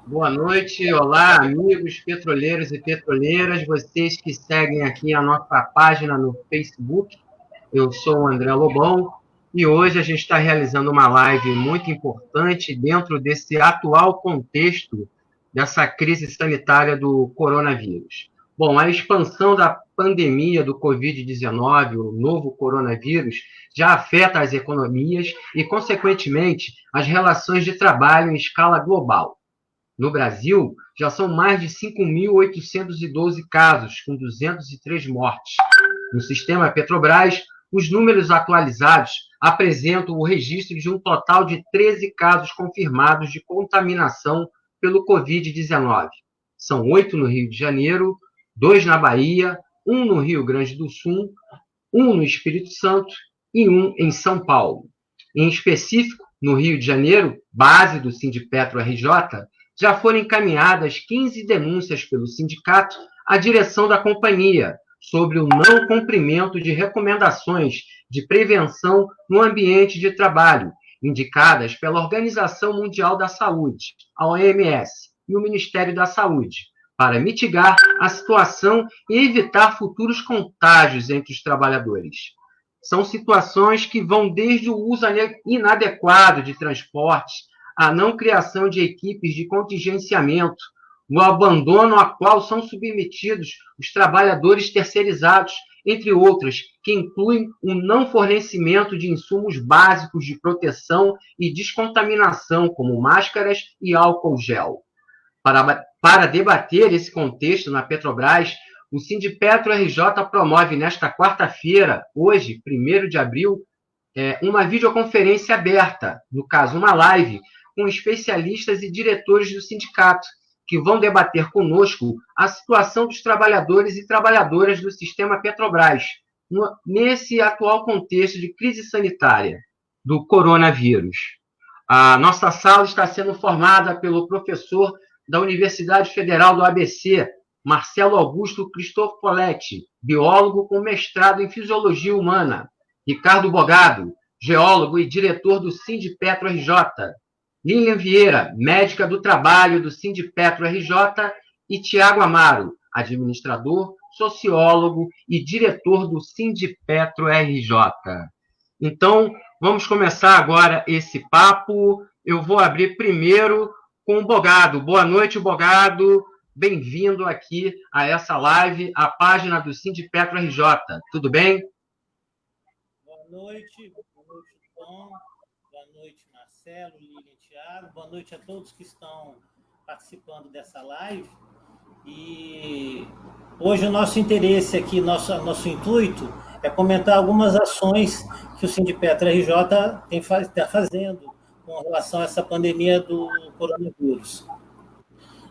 Boa noite, olá, amigos petroleiros e petroleiras, vocês que seguem aqui a nossa página no Facebook. Eu sou o André Lobão e hoje a gente está realizando uma live muito importante dentro desse atual contexto dessa crise sanitária do coronavírus. Bom, a expansão da pandemia do Covid-19, o novo coronavírus, já afeta as economias e, consequentemente, as relações de trabalho em escala global. No Brasil, já são mais de 5.812 casos, com 203 mortes. No sistema Petrobras, os números atualizados apresentam o registro de um total de 13 casos confirmados de contaminação pelo Covid-19. São 8 no Rio de Janeiro, 2 na Bahia, 1 no Rio Grande do Sul, 1 no Espírito Santo e 1 em São Paulo. Em específico, no Rio de Janeiro, base do Sindipetro RJ, já foram encaminhadas 15 denúncias pelo sindicato à direção da companhia sobre o não cumprimento de recomendações de prevenção no ambiente de trabalho, indicadas pela Organização Mundial da Saúde, a OMS, e o Ministério da Saúde, para mitigar a situação e evitar futuros contágios entre os trabalhadores. São situações que vão desde o uso inadequado de transportes, a não criação de equipes de contingenciamento, o abandono a qual são submetidos os trabalhadores terceirizados, entre outras, que incluem o não fornecimento de insumos básicos de proteção e descontaminação, como máscaras e álcool gel. Para debater esse contexto na Petrobras, o Sindipetro RJ promove nesta quarta-feira, hoje, 1º de abril, uma videoconferência aberta, no caso, uma live, com especialistas e diretores do sindicato, que vão debater conosco a situação dos trabalhadores e trabalhadoras do sistema Petrobras, nesse atual contexto de crise sanitária do coronavírus. A nossa sala está sendo formada pelo professor da Universidade Federal do ABC, Marcelo Augusto Cristofoletti, biólogo com mestrado em Fisiologia Humana, Ricardo Bogado, geólogo e diretor do Sindipetro RJ, Lilian Vieira, médica do trabalho do Sindipetro RJ, e Tiago Amaro, administrador, sociólogo e diretor do Sindipetro RJ. Então, vamos começar agora esse papo. Eu vou abrir primeiro com o Bogado. Boa noite, Bogado. Bem-vindo aqui a essa live, a página do Sindipetro RJ. Tudo bem? Boa noite, Tom. Boa noite, Marcelo, Lilian, Thiago. Boa noite a todos que estão participando dessa live. E hoje o nosso interesse aqui, nosso intuito é comentar algumas ações que o Sindipetro RJ está fazendo com relação a essa pandemia do coronavírus.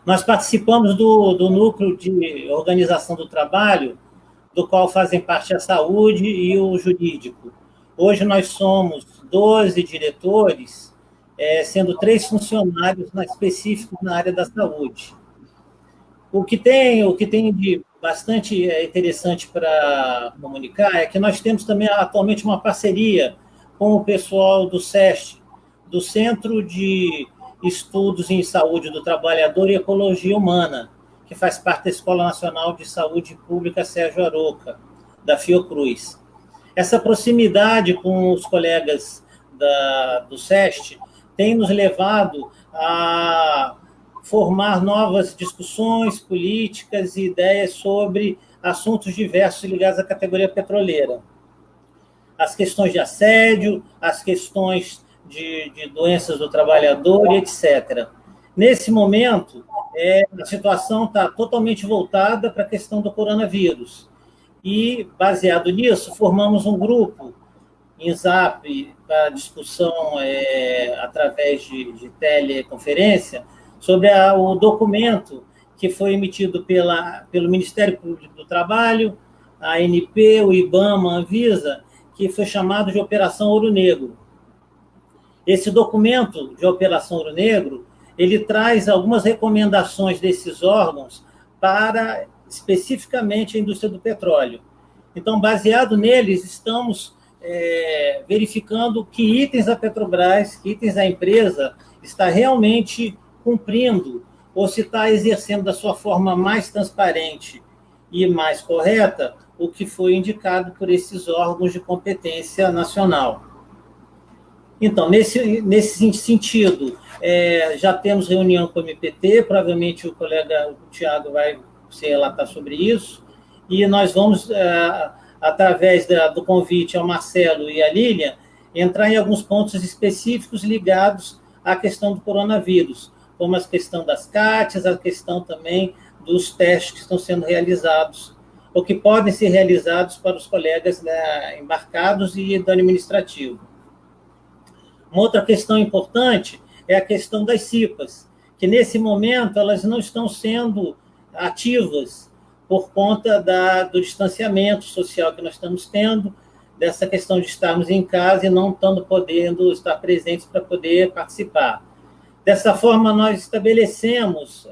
Nós participamos do núcleo de organização do trabalho, do qual fazem parte a saúde e o jurídico. Hoje nós somos 12 diretores, sendo 3 funcionários específicos na área da saúde. O que tem de bastante interessante para comunicar é que nós temos também atualmente uma parceria com o pessoal do SEST, do Centro de Estudos em Saúde do Trabalhador e Ecologia Humana, que faz parte da Escola Nacional de Saúde Pública Sérgio Aroca, da Fiocruz. Essa proximidade com os colegas do SEST tem nos levado a formar novas discussões políticas e ideias sobre assuntos diversos ligados à categoria petroleira. As questões de assédio, as questões de doenças do trabalhador, etc. Nesse momento, a situação está totalmente voltada para a questão do coronavírus. E, baseado nisso, formamos um grupo em Zap para discussão através de teleconferência sobre o documento que foi emitido pelo Ministério Público do Trabalho, a ANP, o IBAMA, a Anvisa, que foi chamado de Operação Ouro Negro. Esse documento de Operação Ouro Negro, ele traz algumas recomendações desses órgãos para, especificamente, a indústria do petróleo. Então, baseado neles, estamos verificando que itens da Petrobras, que itens da empresa está realmente cumprindo ou se está exercendo da sua forma mais transparente e mais correta o que foi indicado por esses órgãos de competência nacional. Então, nesse sentido, já temos reunião com o MPT, provavelmente o colega o Tiago vai se relatar sobre isso, e nós vamos, através do convite ao Marcelo e à Lília, entrar em alguns pontos específicos ligados à questão do coronavírus, como a questão das CATs, a questão também dos testes que estão sendo realizados, ou que podem ser realizados para os colegas, né, embarcados e do administrativo. Uma outra questão importante é a questão das CIPAs, que nesse momento elas não estão sendo ativas por conta do distanciamento social que nós estamos tendo, dessa questão de estarmos em casa e não estando podendo estar presentes para poder participar. Dessa forma, nós estabelecemos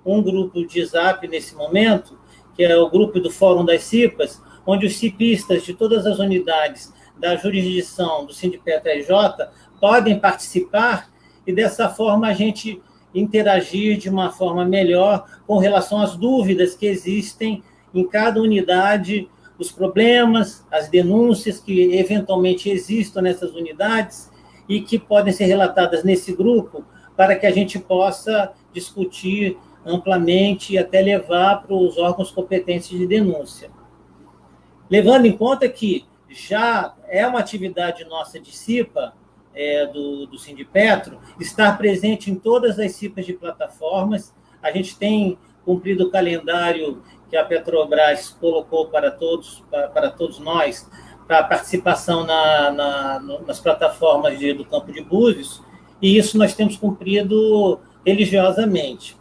um grupo de Zap nesse momento, que é o grupo do Fórum das CIPAs, onde os cipistas de todas as unidades da jurisdição do Sindipetro RJ podem participar e, dessa forma, a gente interagir de uma forma melhor com relação às dúvidas que existem em cada unidade, os problemas, as denúncias que eventualmente existam nessas unidades e que podem ser relatadas nesse grupo para que a gente possa discutir amplamente e até levar para os órgãos competentes de denúncia. Levando em conta que já é uma atividade nossa de CIPA, do Sindipetro, estar presente em todas as CIPAs de plataformas. A gente tem cumprido o calendário que a Petrobras colocou para todos nós, para a participação nas plataformas do Campo de Búzios, e isso nós temos cumprido religiosamente.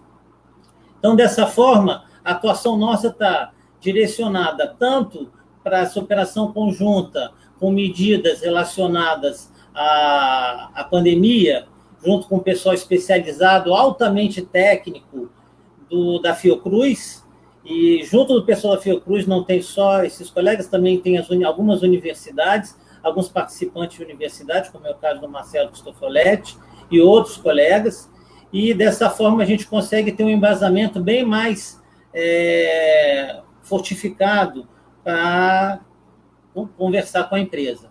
Então, dessa forma, a atuação nossa está direcionada tanto para essa operação conjunta com medidas relacionadas à pandemia, junto com o pessoal especializado, altamente técnico da Fiocruz, e junto do pessoal da Fiocruz não tem só esses colegas, também tem algumas universidades, alguns participantes de universidades, como é o caso do Marcelo Cristofoletti e outros colegas, e dessa forma a gente consegue ter um embasamento bem mais fortificado para conversar com a empresa.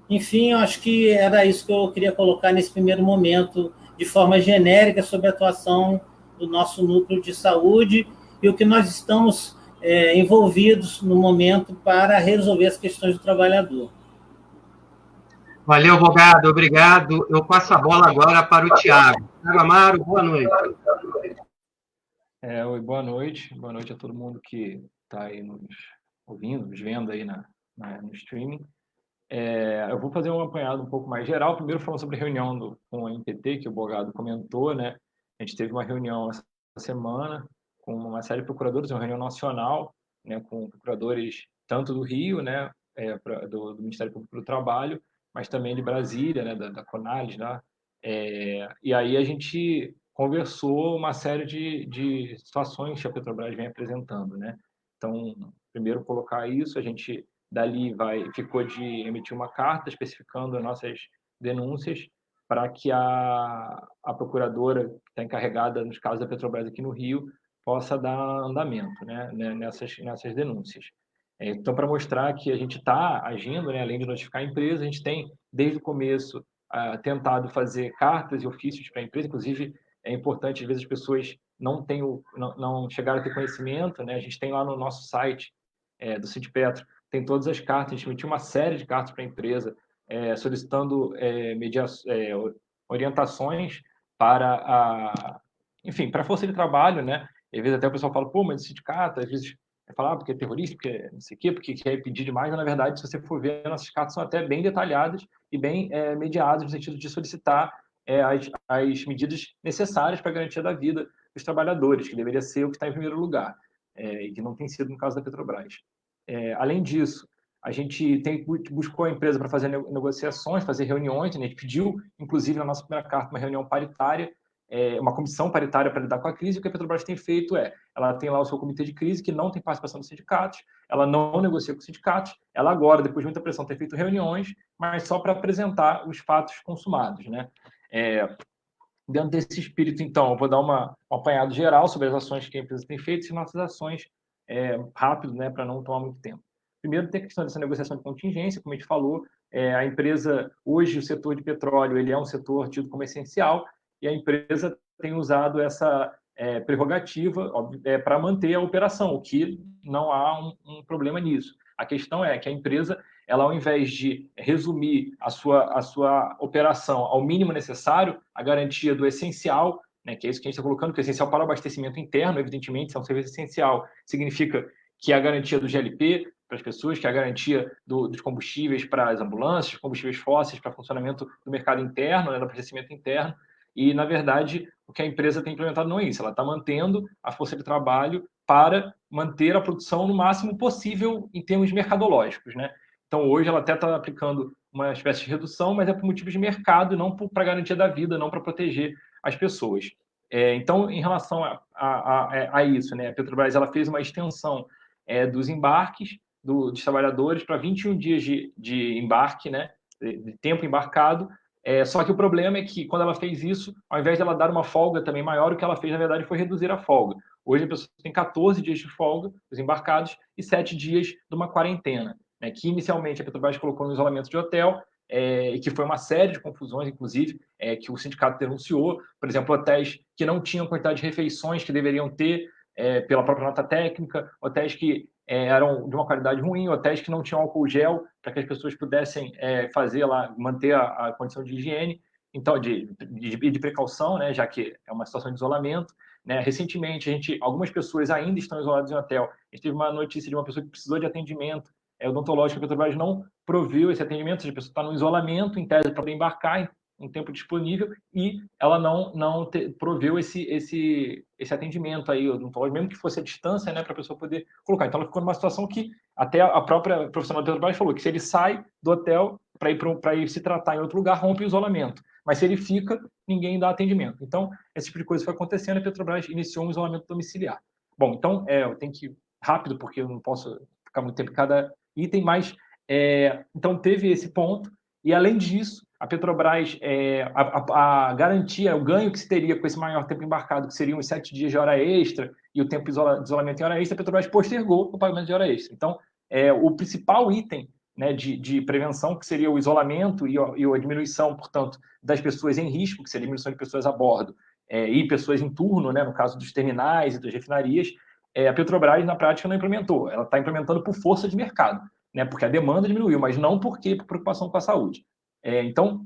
Enfim, eu acho que era isso que eu queria colocar nesse primeiro momento, de forma genérica, sobre a atuação do nosso núcleo de saúde e o que nós estamos envolvidos no momento para resolver as questões do trabalhador. Valeu, Bogado, obrigado. Eu passo a bola agora para o Tiago. Tiago Amaro, boa noite. Oi, boa noite. Boa noite a todo mundo que está aí nos ouvindo, nos vendo aí no streaming. Eu vou fazer um apanhado um pouco mais geral. Primeiro, falando sobre a reunião com a MPT, que o Bogado comentou, né? A gente teve uma reunião essa semana com uma série de procuradores, uma reunião nacional, né, com procuradores tanto do Rio, né, do Ministério Público do Trabalho, mas também de Brasília, né, da CONALES, né? E aí a gente conversou uma série de situações que a Petrobras vem apresentando, né? Então, primeiro colocar isso, a gente dali ficou de emitir uma carta especificando as nossas denúncias para que a procuradora que está encarregada nos casos da Petrobras aqui no Rio possa dar andamento, né, nessas denúncias. Então, para mostrar que a gente está agindo, né, além de notificar a empresa, a gente tem, desde o começo, tentado fazer cartas e ofícios para a empresa. Inclusive, é importante, às vezes, as pessoas não chegaram a ter conhecimento, né? A gente tem lá no nosso site do Sindipetro, tem todas as cartas, a gente emitiu uma série de cartas para a empresa, solicitando orientações para enfim, para a força de trabalho, né? E, às vezes até o pessoal fala, pô, mas o sindicato, às vezes falar porque é terrorista, porque não sei o quê, porque quer pedir demais, mas na verdade, se você for ver, nossas cartas são até bem detalhadas e bem mediadas no sentido de solicitar as medidas necessárias para a garantia da vida dos trabalhadores, que deveria ser o que está em primeiro lugar, e que não tem sido no caso da Petrobras. Além disso, a gente buscou a empresa para fazer negociações, fazer reuniões, né? A gente pediu, inclusive, na nossa primeira carta, uma reunião paritária, uma comissão paritária para lidar com a crise. O que a Petrobras tem feito ela tem lá o seu comitê de crise, que não tem participação dos sindicatos, ela não negocia com os sindicatos, ela agora, depois de muita pressão, tem feito reuniões, mas só para apresentar os fatos consumados, né? Dentro desse espírito, então, eu vou dar um apanhado geral sobre as ações que a empresa tem feito e nossas ações rápido, né, para não tomar muito tempo. Primeiro, tem a questão dessa negociação de contingência, como a gente falou, a empresa, hoje, o setor de petróleo, ele é um setor tido como essencial, e a empresa tem usado essa prerrogativa para manter a operação, o que não há um problema nisso. A questão é que a empresa, ela, ao invés de resumir a sua operação ao mínimo necessário, a garantia do essencial, né, que é isso que a gente está colocando, que é essencial para o abastecimento interno, evidentemente, é um serviço essencial, significa que é a garantia do GLP para as pessoas, que é a garantia dos combustíveis para as ambulâncias, combustíveis fósseis para funcionamento do mercado interno, né, do abastecimento interno, e, na verdade, o que a empresa tem implementado não é isso, ela está mantendo a força de trabalho para manter a produção no máximo possível em termos mercadológicos, né? Então, hoje, ela até está aplicando uma espécie de redução, mas é por motivos de mercado e não para garantia da vida, não para proteger as pessoas. Então, em relação a isso, né, a Petrobras ela fez uma extensão dos embarques dos trabalhadores para 21 dias de embarque, né, de tempo embarcado. Só que o problema é que, quando ela fez isso, ao invés de ela dar uma folga também maior, o que ela fez, na verdade, foi reduzir a folga. Hoje, a pessoa tem 14 dias de folga, os embarcados, e 7 dias de uma quarentena, né, que inicialmente a Petrobras colocou no isolamento de hotel, e que foi uma série de confusões, inclusive, que o sindicato denunciou. Por exemplo, hotéis que não tinham quantidade de refeições que deveriam ter pela própria nota técnica, hotéis que eram de uma qualidade ruim, hotéis que não tinham álcool gel para que as pessoas pudessem fazer lá, manter a condição de higiene, então de precaução, né, já que é uma situação de isolamento. Né? Recentemente, algumas pessoas ainda estão isoladas em hotel. A gente teve uma notícia de uma pessoa que precisou de atendimento odontológico, a Petrobras não proveu esse atendimento, a pessoa está no isolamento, em tese, para embarcar em tempo disponível, e ela não proveu esse atendimento aí odontológico, mesmo que fosse a distância, né, para a pessoa poder colocar. Então, ela ficou numa situação que até a própria profissional da Petrobras falou que se ele sai do hotel para ir se tratar em outro lugar, rompe o isolamento. Mas se ele fica, ninguém dá atendimento. Então, esse tipo de coisa foi acontecendo e a Petrobras iniciou um isolamento domiciliar. Bom, então, eu tenho que ir rápido, porque eu não posso ficar muito tempo em cada item, mas então teve esse ponto, e além disso, a Petrobras, a garantia, o ganho que se teria com esse maior tempo embarcado, que seriam os 7 dias de hora extra e o tempo de isolamento em hora extra, a Petrobras postergou o pagamento de hora extra. Então, o principal item, né, de prevenção, que seria o isolamento e a diminuição, portanto, das pessoas em risco, que seria a diminuição de pessoas a bordo e pessoas em turno, né, no caso dos terminais e das refinarias, a Petrobras, na prática, não implementou. Ela está implementando por força de mercado, né, porque a demanda diminuiu, mas não por preocupação com a saúde. Então,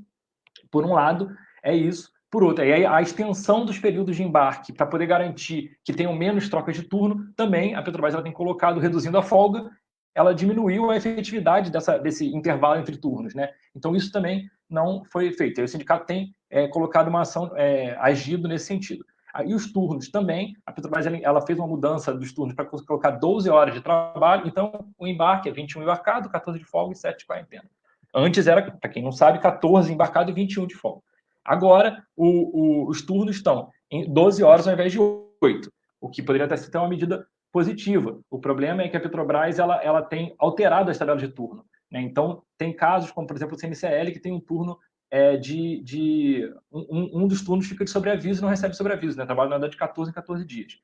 por um lado, é isso. Por outro, a extensão dos períodos de embarque para poder garantir que tenham menos trocas de turno, também a Petrobras ela tem colocado, reduzindo a folga, ela diminuiu a efetividade desse intervalo entre turnos, né? Então, isso também não foi feito. Aí o sindicato tem colocado uma ação, agido nesse sentido. E os turnos também, a Petrobras ela fez uma mudança dos turnos para colocar 12 horas de trabalho, então o embarque é 21 embarcado, 14 de folga e 7 de quarentena. Antes era, para quem não sabe, 14 embarcado e 21 de folga. Agora, os turnos estão em 12 horas ao invés de 8, o que poderia até ser uma medida positiva. O problema é que a Petrobras ela tem alterado as tabelas de turno, né? Então, tem casos como, por exemplo, o CNCL, que tem um turno um dos turnos fica de sobreaviso e não recebe sobreaviso, né? Trabalho na verdade de 14 em 14 dias.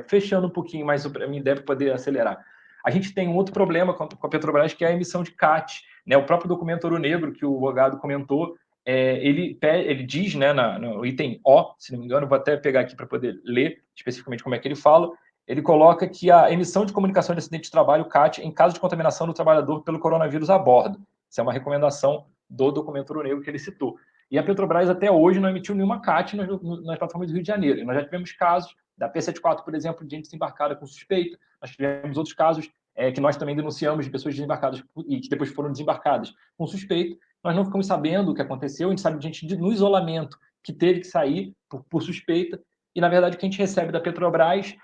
Fechando um pouquinho mais sobre a minha ideia para poder acelerar. A gente tem um outro problema com a Petrobras, que é a emissão de CAT, né? O próprio documento Ouro Negro, que o Bogado comentou, ele diz, né, no item O, se não me engano, vou até pegar aqui para poder ler especificamente como é que ele fala, ele coloca que a emissão de comunicação de acidente de trabalho, CAT, em caso de contaminação do trabalhador pelo coronavírus a bordo. Isso é uma recomendação do documento Ouro Negro que ele citou. E a Petrobras até hoje não emitiu nenhuma CAT nas plataformas do Rio de Janeiro. E nós já tivemos casos da P74, por exemplo, de gente desembarcada com suspeita. Nós tivemos outros casos que nós também denunciamos de pessoas desembarcadas e que depois foram desembarcadas com suspeita. Nós não ficamos sabendo o que aconteceu, a gente sabe de gente no isolamento que teve que sair por suspeita. E, na verdade, o que a gente recebe da Petrobras,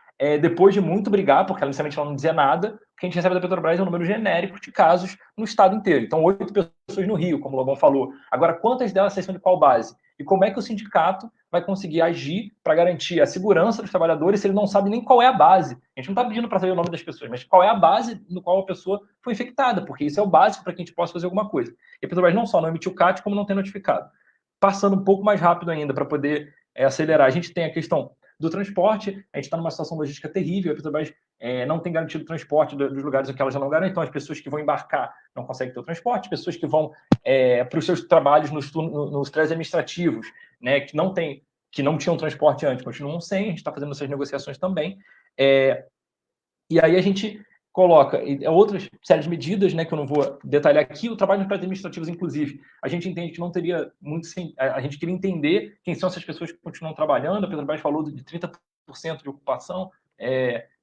depois de muito brigar, porque inicialmente ela não dizia nada, o que a gente recebe da Petrobras é um número genérico de casos no estado inteiro. Então, 8 pessoas no Rio, como o Lobão falou. Agora, quantas delas são de qual base? E como é que o sindicato vai conseguir agir para garantir a segurança dos trabalhadores se ele não sabe nem qual é a base? A gente não está pedindo para saber o nome das pessoas, mas qual é a base no qual a pessoa foi infectada, porque isso é o básico para que a gente possa fazer alguma coisa. E a Petrobras não só não emitiu CAT, como não tem notificado. Passando um pouco mais rápido ainda, para poder acelerar. A gente tem a questão do transporte, a gente está numa situação logística terrível, a Petrobras não tem garantido o transporte dos lugares em que ela já não garante, então as pessoas que vão embarcar não conseguem ter o transporte, as pessoas que vão para os seus trabalhos nos trajes administrativos, né, que não tinham transporte antes, continuam sem, a gente está fazendo essas negociações também. E aí a gente coloca outras séries de medidas, né, que eu não vou detalhar aqui, o trabalho nos prédios administrativos, inclusive. A gente entende que não teria muito... A gente queria entender quem são essas pessoas que continuam trabalhando, a Petrobras falou de 30% de ocupação,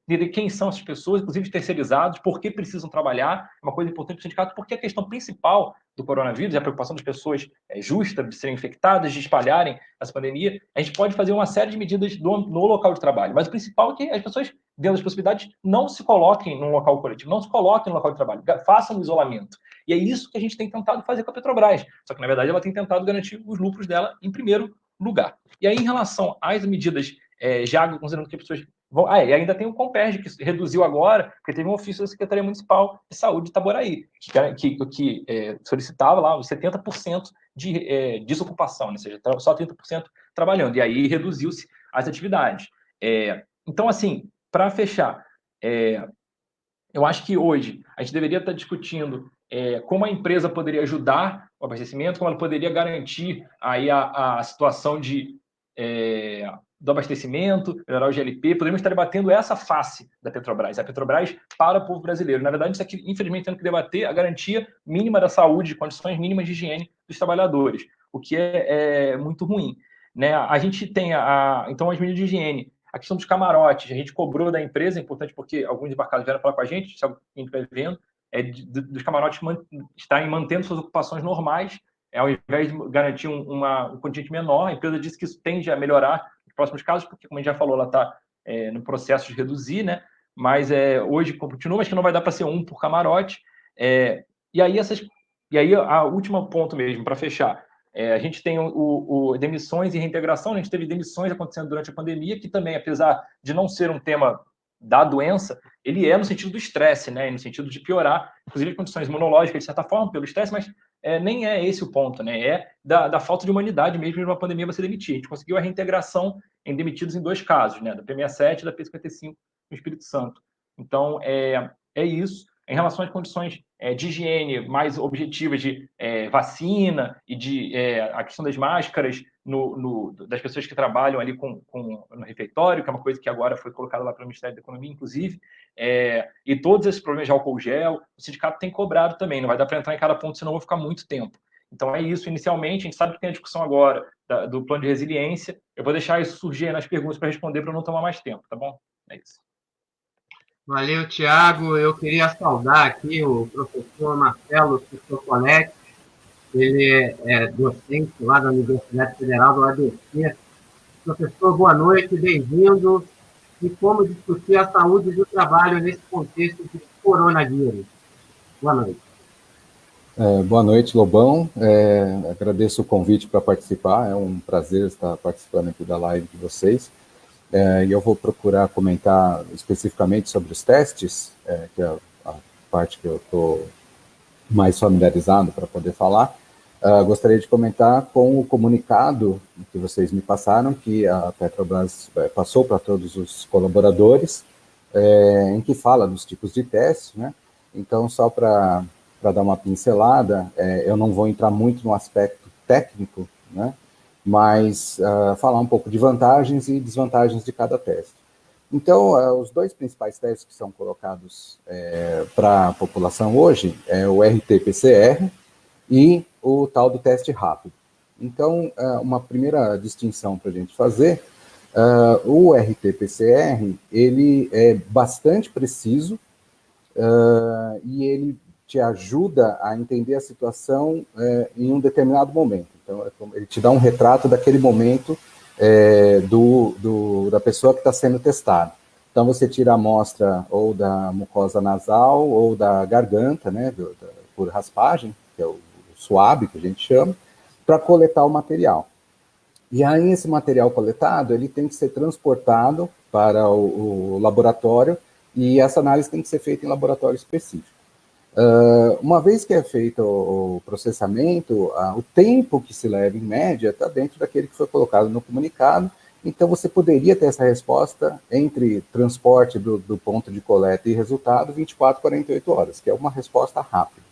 entender quem são essas pessoas, inclusive terceirizados, por que precisam trabalhar, é uma coisa importante para o sindicato, porque a questão principal do coronavírus é a preocupação das pessoas justa, de serem infectadas, de espalharem essa pandemia. A gente pode fazer uma série de medidas no local de trabalho, mas o principal é que as pessoas, dentro das possibilidades, não se coloquem num local coletivo, não se coloquem no local de trabalho, façam o isolamento. E é isso que a gente tem tentado fazer com a Petrobras. Só que, na verdade, ela tem tentado garantir os lucros dela em primeiro lugar. E aí, em relação às medidas, já considerando que as pessoas vão... e ainda tem o Comperj, que reduziu agora, porque teve um ofício da Secretaria Municipal de Saúde de Itaboraí, que solicitava lá os 70% de desocupação, né? Ou seja, só 30% trabalhando. E aí reduziu-se as atividades. Então, assim, para fechar, eu acho que hoje a gente deveria estar discutindo como a empresa poderia ajudar o abastecimento, como ela poderia garantir aí a situação do abastecimento, melhorar o GLP. Podemos estar debatendo essa face da Petrobras, a Petrobras para o povo brasileiro. Na verdade, isso aqui, infelizmente, tendo que debater a garantia mínima da saúde, condições mínimas de higiene dos trabalhadores, o que é muito ruim, né? A gente tem, então, as medidas de higiene. A questão dos camarotes, a gente cobrou da empresa, é importante porque alguns embarcados vieram falar com a gente, se alguém estiver vendo, dos camarotes estarem mantendo suas ocupações normais, ao invés de garantir um contingente menor. A empresa disse que isso tende a melhorar nos próximos casos, porque, como a gente já falou, ela está no processo de reduzir, né? Mas hoje continua, mas que não vai dar para ser um por camarote. E aí a último ponto mesmo, para fechar. A gente tem demissões e reintegração, a gente teve demissões acontecendo durante a pandemia, que também, apesar de não ser um tema da doença, ele no sentido do estresse, né? No sentido de piorar, inclusive, as condições imunológicas, de certa forma, pelo estresse, mas nem é esse o ponto, né? Da falta de humanidade mesmo de uma pandemia você demitir. A gente conseguiu a reintegração em demitidos em 2 casos, né? Da P67 e da P55 no Espírito Santo. Então, é isso. Em relação às condições de higiene mais objetivas de vacina e a questão das máscaras das pessoas que trabalham ali no refeitório, que é uma coisa que agora foi colocada lá pelo Ministério da Economia, inclusive, e todos esses problemas de álcool gel, o sindicato tem cobrado também, não vai dar para entrar em cada ponto, senão eu vou ficar muito tempo. Então é isso, inicialmente, a gente sabe que tem a discussão agora do plano de resiliência, eu vou deixar isso surgir nas perguntas para responder, para não tomar mais tempo, tá bom? É isso. Valeu, Tiago. Eu queria saudar aqui o professor Marcelo Cristofoletti, ele é docente lá da Universidade Federal do ABC. Professor, boa noite, bem-vindo. E como discutir a saúde do trabalho nesse contexto de coronavírus? Boa noite. Boa noite, Lobão. Agradeço o convite para participar, é um prazer estar participando aqui da live de vocês. E eu vou procurar comentar especificamente sobre os testes, que é a parte que eu estou mais familiarizado para poder falar. Gostaria de comentar com o comunicado que vocês me passaram, que a Petrobras passou para todos os colaboradores, em que fala dos tipos de testes, né? Então, só para dar uma pincelada, eu não vou entrar muito no aspecto técnico, né? Mas falar um pouco de vantagens e desvantagens de cada teste. Então, os 2 principais testes que são colocados para a população hoje é o RT-PCR e o tal do teste rápido. Então, uma primeira distinção para a gente fazer, o RT-PCR, ele é bastante preciso e ele te ajuda a entender a situação em um determinado momento. Então, ele te dá um retrato daquele momento da pessoa que está sendo testada. Então, você tira a amostra ou da mucosa nasal ou da garganta, né, por raspagem, que é o swab, que a gente chama, para coletar o material. E aí, esse material coletado, ele tem que ser transportado para o laboratório, e essa análise tem que ser feita em laboratório específico. Uma vez que é feito o processamento, o tempo que se leva, em média, está dentro daquele que foi colocado no comunicado. Então, você poderia ter essa resposta entre transporte do ponto de coleta e resultado 24 a 48 horas, que é uma resposta rápida.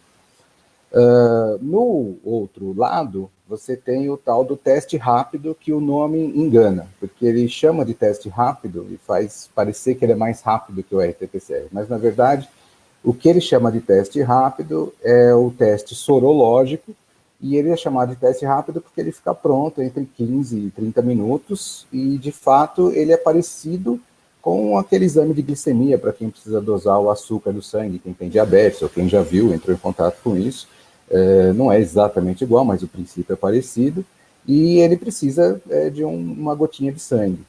No outro lado, você tem o tal do teste rápido, que o nome engana, porque ele chama de teste rápido e faz parecer que ele é mais rápido que o RT-PCR, mas, na verdade, o que ele chama de teste rápido é o teste sorológico, e ele é chamado de teste rápido porque ele fica pronto entre 15 e 30 minutos, e, de fato, ele é parecido com aquele exame de glicemia, para quem precisa dosar o açúcar do sangue, quem tem diabetes, ou quem já viu, entrou em contato com isso. Não é exatamente igual, mas o princípio é parecido, e ele precisa de uma gotinha de sangue.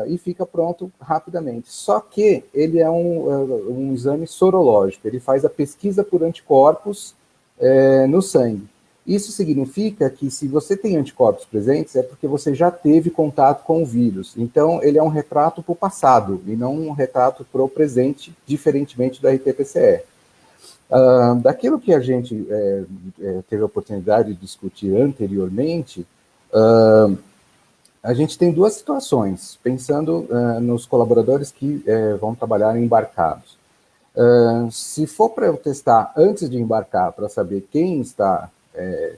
E fica pronto rapidamente. Só que ele é um exame sorológico, ele faz a pesquisa por anticorpos no sangue. Isso significa que, se você tem anticorpos presentes, é porque você já teve contato com o vírus. Então, ele é um retrato para o passado, e não um retrato para o presente, diferentemente do RT-PCR. Daquilo que a gente teve a oportunidade de discutir anteriormente, a gente tem duas situações, pensando nos colaboradores que vão trabalhar embarcados. Se for para eu testar antes de embarcar, para saber quem está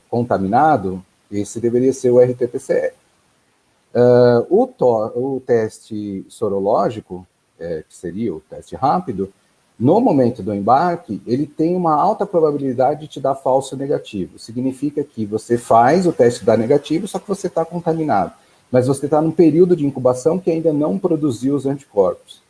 contaminado, esse deveria ser o RT-PCR. O teste sorológico, que seria o teste rápido, no momento do embarque, ele tem uma alta probabilidade de te dar falso negativo. Significa que você faz o teste dar negativo, só que você está contaminado. Mas você está num período de incubação que ainda não produziu os anticorpos.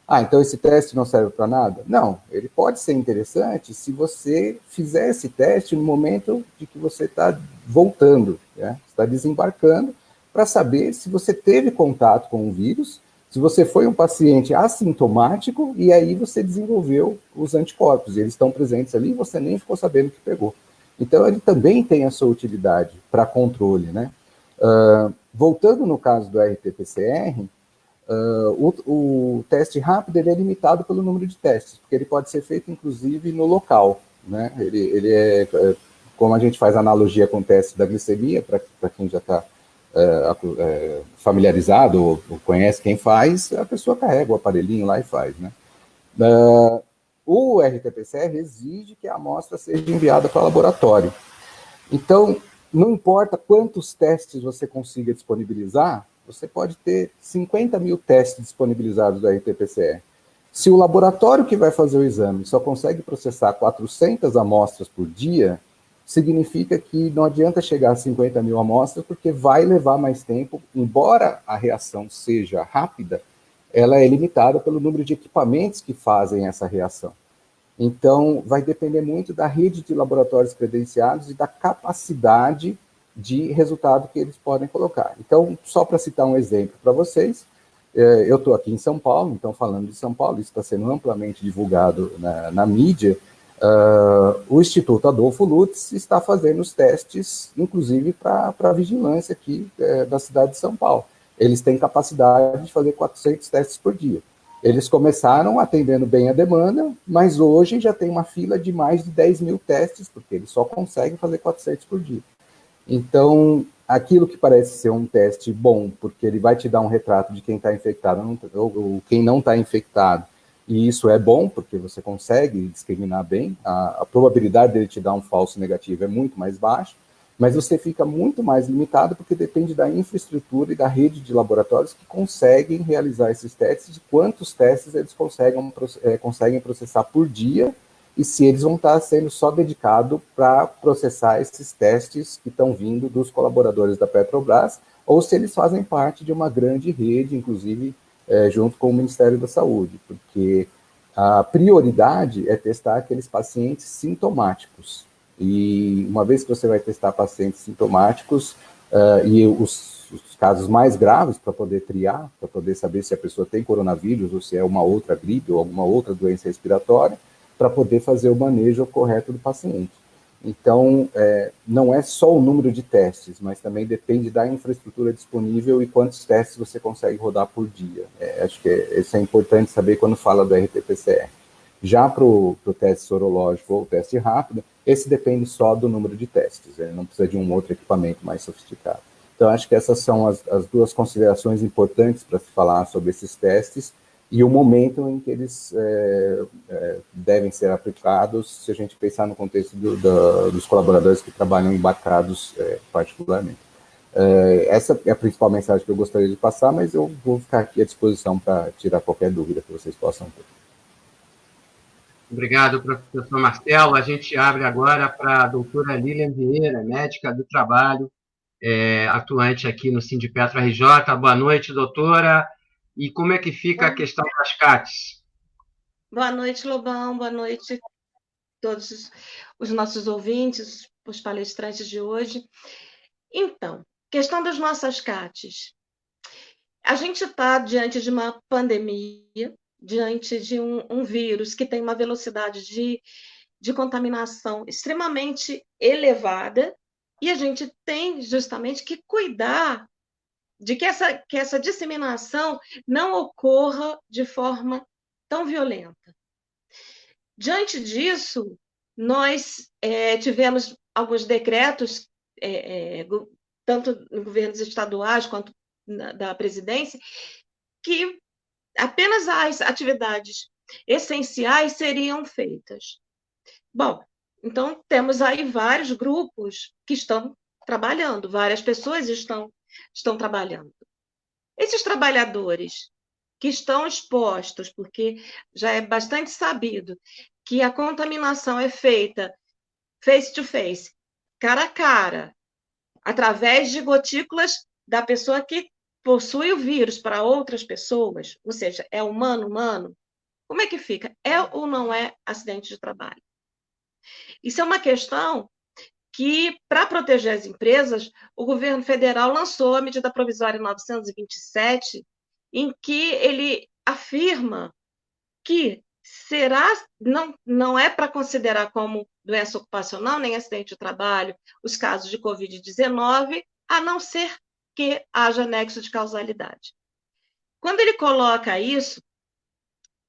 Então esse teste não serve para nada? Não, ele pode ser interessante se você fizer esse teste no momento de que você está voltando, né? Está desembarcando, para saber se você teve contato com o vírus, se você foi um paciente assintomático, e aí você desenvolveu os anticorpos, e eles estão presentes ali e você nem ficou sabendo que pegou. Então, ele também tem a sua utilidade para controle, né? Voltando no caso do RT-PCR, o teste rápido ele é limitado pelo número de testes, porque ele pode ser feito, inclusive, no local, né? Ele é, como a gente faz analogia com o teste da glicemia, para quem já está familiarizado ou conhece quem faz, a pessoa carrega o aparelhinho lá e faz, né? O RT-PCR exige que a amostra seja enviada para o laboratório. Então, não importa quantos testes você consiga disponibilizar, você pode ter 50 mil testes disponibilizados do RT-PCR. Se o laboratório que vai fazer o exame só consegue processar 400 amostras por dia, significa que não adianta chegar a 50 mil amostras, porque vai levar mais tempo. Embora a reação seja rápida, ela é limitada pelo número de equipamentos que fazem essa reação. Então, vai depender muito da rede de laboratórios credenciados e da capacidade de resultado que eles podem colocar. Então, só para citar um exemplo para vocês, eu estou aqui em São Paulo, então, falando de São Paulo, isso está sendo amplamente divulgado na mídia. O Instituto Adolfo Lutz está fazendo os testes, inclusive para a vigilância aqui da cidade de São Paulo. Eles têm capacidade de fazer 400 testes por dia. Eles começaram atendendo bem a demanda, mas hoje já tem uma fila de mais de 10 mil testes, porque eles só conseguem fazer 400 por dia. Então, aquilo que parece ser um teste bom, porque ele vai te dar um retrato de quem está infectado ou quem não está infectado, e isso é bom, porque você consegue discriminar bem, a probabilidade dele te dar um falso negativo é muito mais baixa, mas você fica muito mais limitado, porque depende da infraestrutura e da rede de laboratórios que conseguem realizar esses testes, de quantos testes eles conseguem processar por dia, e se eles vão estar sendo só dedicados para processar esses testes que estão vindo dos colaboradores da Petrobras, ou se eles fazem parte de uma grande rede, inclusive junto com o Ministério da Saúde, porque a prioridade é testar aqueles pacientes sintomáticos. E uma vez que você vai testar pacientes sintomáticos e os casos mais graves, para poder triar, para poder saber se a pessoa tem coronavírus ou se é uma outra gripe ou alguma outra doença respiratória, para poder fazer o manejo correto do paciente. Então, não é só o número de testes, mas também depende da infraestrutura disponível e quantos testes você consegue rodar por dia. Acho que isso é importante saber quando fala do RT-PCR. Já para o teste sorológico ou o teste rápido, esse depende só do número de testes, ele não precisa de um outro equipamento mais sofisticado. Então, acho que essas são as duas considerações importantes para se falar sobre esses testes e o momento em que eles devem ser aplicados, se a gente pensar no contexto dos colaboradores que trabalham embarcados particularmente. Essa é a principal mensagem que eu gostaria de passar, mas eu vou ficar aqui à disposição para tirar qualquer dúvida que vocês possam ter. Obrigado, professor Marcelo. A gente abre agora para a doutora Lilian Vieira, médica do trabalho, atuante aqui no Sindipetra RJ. Boa noite, doutora. E como é que fica a questão das CATs? Boa noite, Lobão. Boa noite a todos os nossos ouvintes, os palestrantes de hoje. Então, questão das nossas CATs. A gente está diante de uma pandemia, diante de um vírus que tem uma velocidade de contaminação extremamente elevada, e a gente tem justamente que cuidar de que essa disseminação não ocorra de forma tão violenta. Diante disso, nós tivemos alguns decretos, tanto no governos estaduais quanto da presidência, que apenas as atividades essenciais seriam feitas. Bom, então temos aí vários grupos que estão trabalhando, várias pessoas estão trabalhando. Esses trabalhadores que estão expostos, porque já é bastante sabido que a contaminação é feita face to face, cara a cara, através de gotículas da pessoa que possui o vírus para outras pessoas, ou seja, é humano-humano, como é que fica? É ou não é acidente de trabalho? Isso é uma questão que, para proteger as empresas, o governo federal lançou a medida provisória 927, em que ele afirma que não é para considerar como doença ocupacional, nem acidente de trabalho, os casos de Covid-19, a não ser que haja nexo de causalidade. Quando ele coloca isso,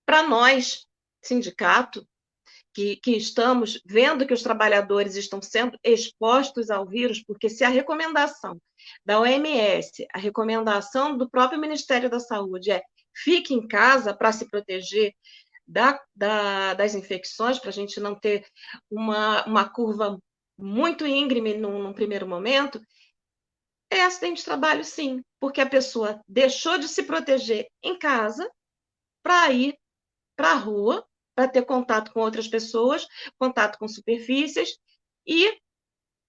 para nós, sindicato, que estamos vendo que os trabalhadores estão sendo expostos ao vírus, porque se a recomendação da OMS, a recomendação do próprio Ministério da Saúde é fique em casa para se proteger das infecções, para a gente não ter uma curva muito íngreme num primeiro momento, é acidente de trabalho, sim, porque a pessoa deixou de se proteger em casa para ir para a rua, para ter contato com outras pessoas, contato com superfícies, e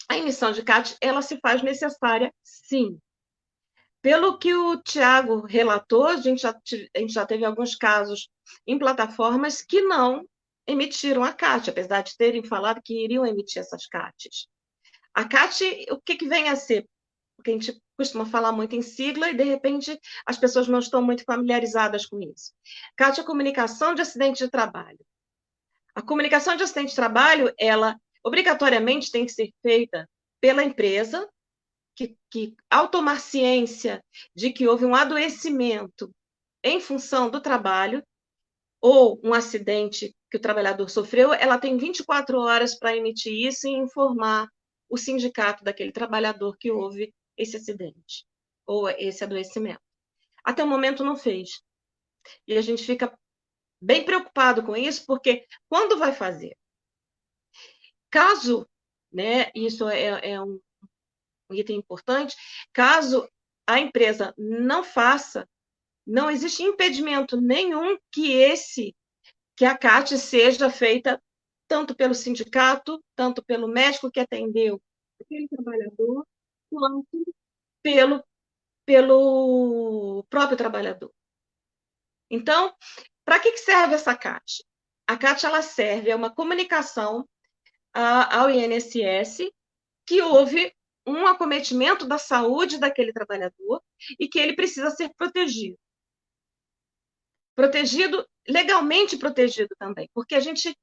a emissão de CAT, ela se faz necessária, sim. Pelo que o Tiago relatou, a gente já teve alguns casos em plataformas que não emitiram a CAT, apesar de terem falado que iriam emitir essas CATs. A CAT, o que vem a ser? Porque a gente costuma falar muito em sigla e, de repente, as pessoas não estão muito familiarizadas com isso. CAT é a comunicação de acidente de trabalho. A comunicação de acidente de trabalho, ela obrigatoriamente tem que ser feita pela empresa, que ao tomar ciência de que houve um adoecimento em função do trabalho, ou um acidente que o trabalhador sofreu, ela tem 24 horas para emitir isso e informar o sindicato daquele trabalhador que houve esse acidente, ou esse adoecimento. Até o momento não fez. E a gente fica bem preocupado com isso, porque quando vai fazer? Caso, né, isso é um item importante, caso a empresa não faça, não existe impedimento nenhum que a CAT seja feita tanto pelo sindicato, tanto pelo médico que atendeu aquele trabalhador, quanto pelo próprio trabalhador. Então, para que serve essa CAT? A CAT ela serve a uma comunicação ao INSS que houve um acometimento da saúde daquele trabalhador e que ele precisa ser protegido. Protegido, legalmente protegido também, porque a gente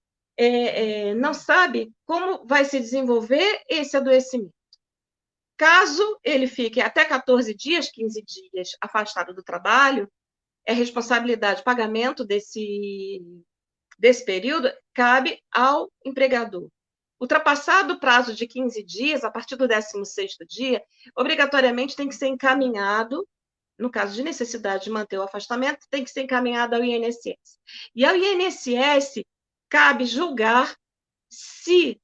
não sabe como vai se desenvolver esse adoecimento. Caso ele fique até 14 dias, 15 dias afastado do trabalho, é responsabilidade, pagamento desse desse período cabe ao empregador. Ultrapassado o prazo de 15 dias, a partir do 16º dia, obrigatoriamente tem que ser encaminhado, no caso de necessidade de manter o afastamento, tem que ser encaminhado ao INSS. E ao INSS cabe julgar se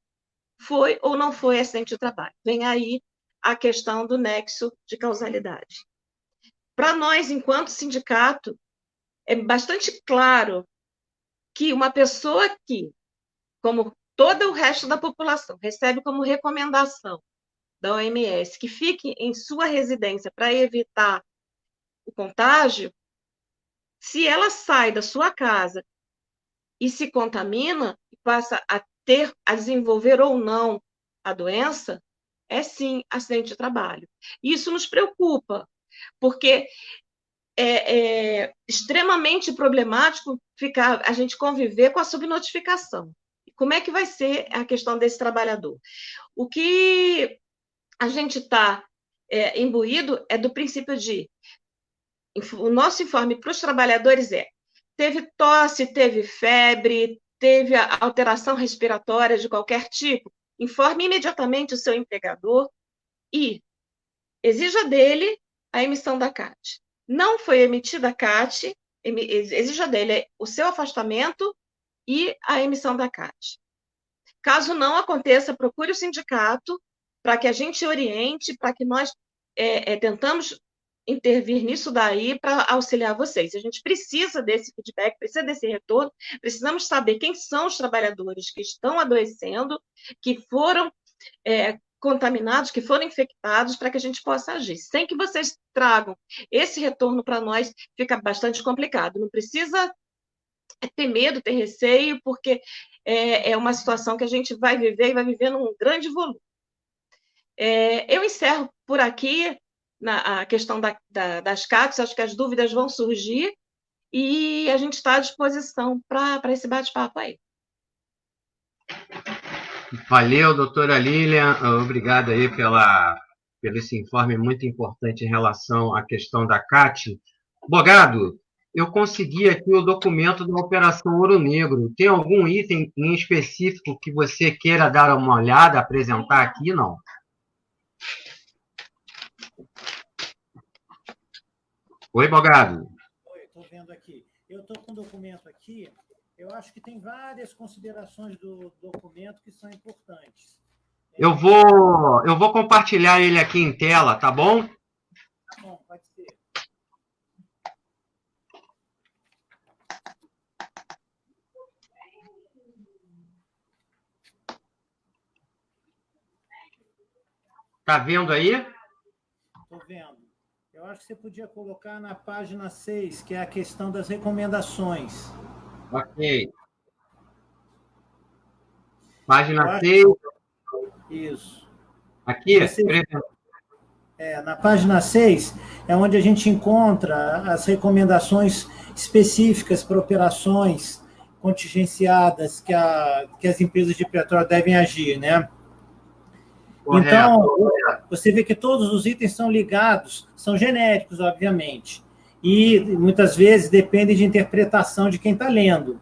foi ou não foi acidente de trabalho. Vem aí a questão do nexo de causalidade. Para nós, enquanto sindicato, é bastante claro que uma pessoa que, como todo o resto da população, recebe como recomendação da OMS que fique em sua residência para evitar o contágio, se ela sai da sua casa e se contamina, e passa a desenvolver ou não a doença, é sim acidente de trabalho. Isso nos preocupa, porque é extremamente problemático a gente conviver com a subnotificação. Como é que vai ser a questão desse trabalhador? O que a gente está imbuído é do princípio de... O nosso informe para os trabalhadores teve tosse, teve febre, teve alteração respiratória de qualquer tipo, informe imediatamente o seu empregador e exija dele a emissão da CAT. Não foi emitida a CAT, exija dele o seu afastamento e a emissão da CAT. Caso não aconteça, procure o sindicato para que a gente oriente, para que nós tentamos intervir nisso daí para auxiliar vocês. A gente precisa desse feedback, precisa desse retorno, precisamos saber quem são os trabalhadores que estão adoecendo, que foram contaminados, que foram infectados, para que a gente possa agir. Sem que vocês tragam esse retorno para nós, fica bastante complicado. Não precisa ter medo, ter receio, porque é uma situação que a gente vai viver e vai viver num grande volume. Eu encerro por aqui a questão das CATs, acho que as dúvidas vão surgir e a gente está à disposição para esse bate-papo aí. Valeu, doutora Lilian, obrigado aí pelo esse informe muito importante em relação à questão da CAT. Bogado, eu consegui aqui o documento da Operação Ouro Negro. Tem algum item em específico que você queira dar uma olhada, apresentar aqui, não? Oi, Bogado. Oi, estou vendo aqui. Eu estou com o documento aqui. Eu acho que tem várias considerações do documento que são importantes. Eu vou compartilhar ele aqui em tela, tá bom? Tá bom, pode ser. Tá vendo aí? Estou vendo. Eu acho que você podia colocar na página 6, que é a questão das recomendações. Ok. Página 6. Isso. Aqui? Na página 6 é onde a gente encontra as recomendações específicas para operações contingenciadas que as empresas de petróleo devem agir, né? Correto. Então, você vê que todos os itens são ligados, são genéricos, obviamente, e muitas vezes dependem de interpretação de quem está lendo.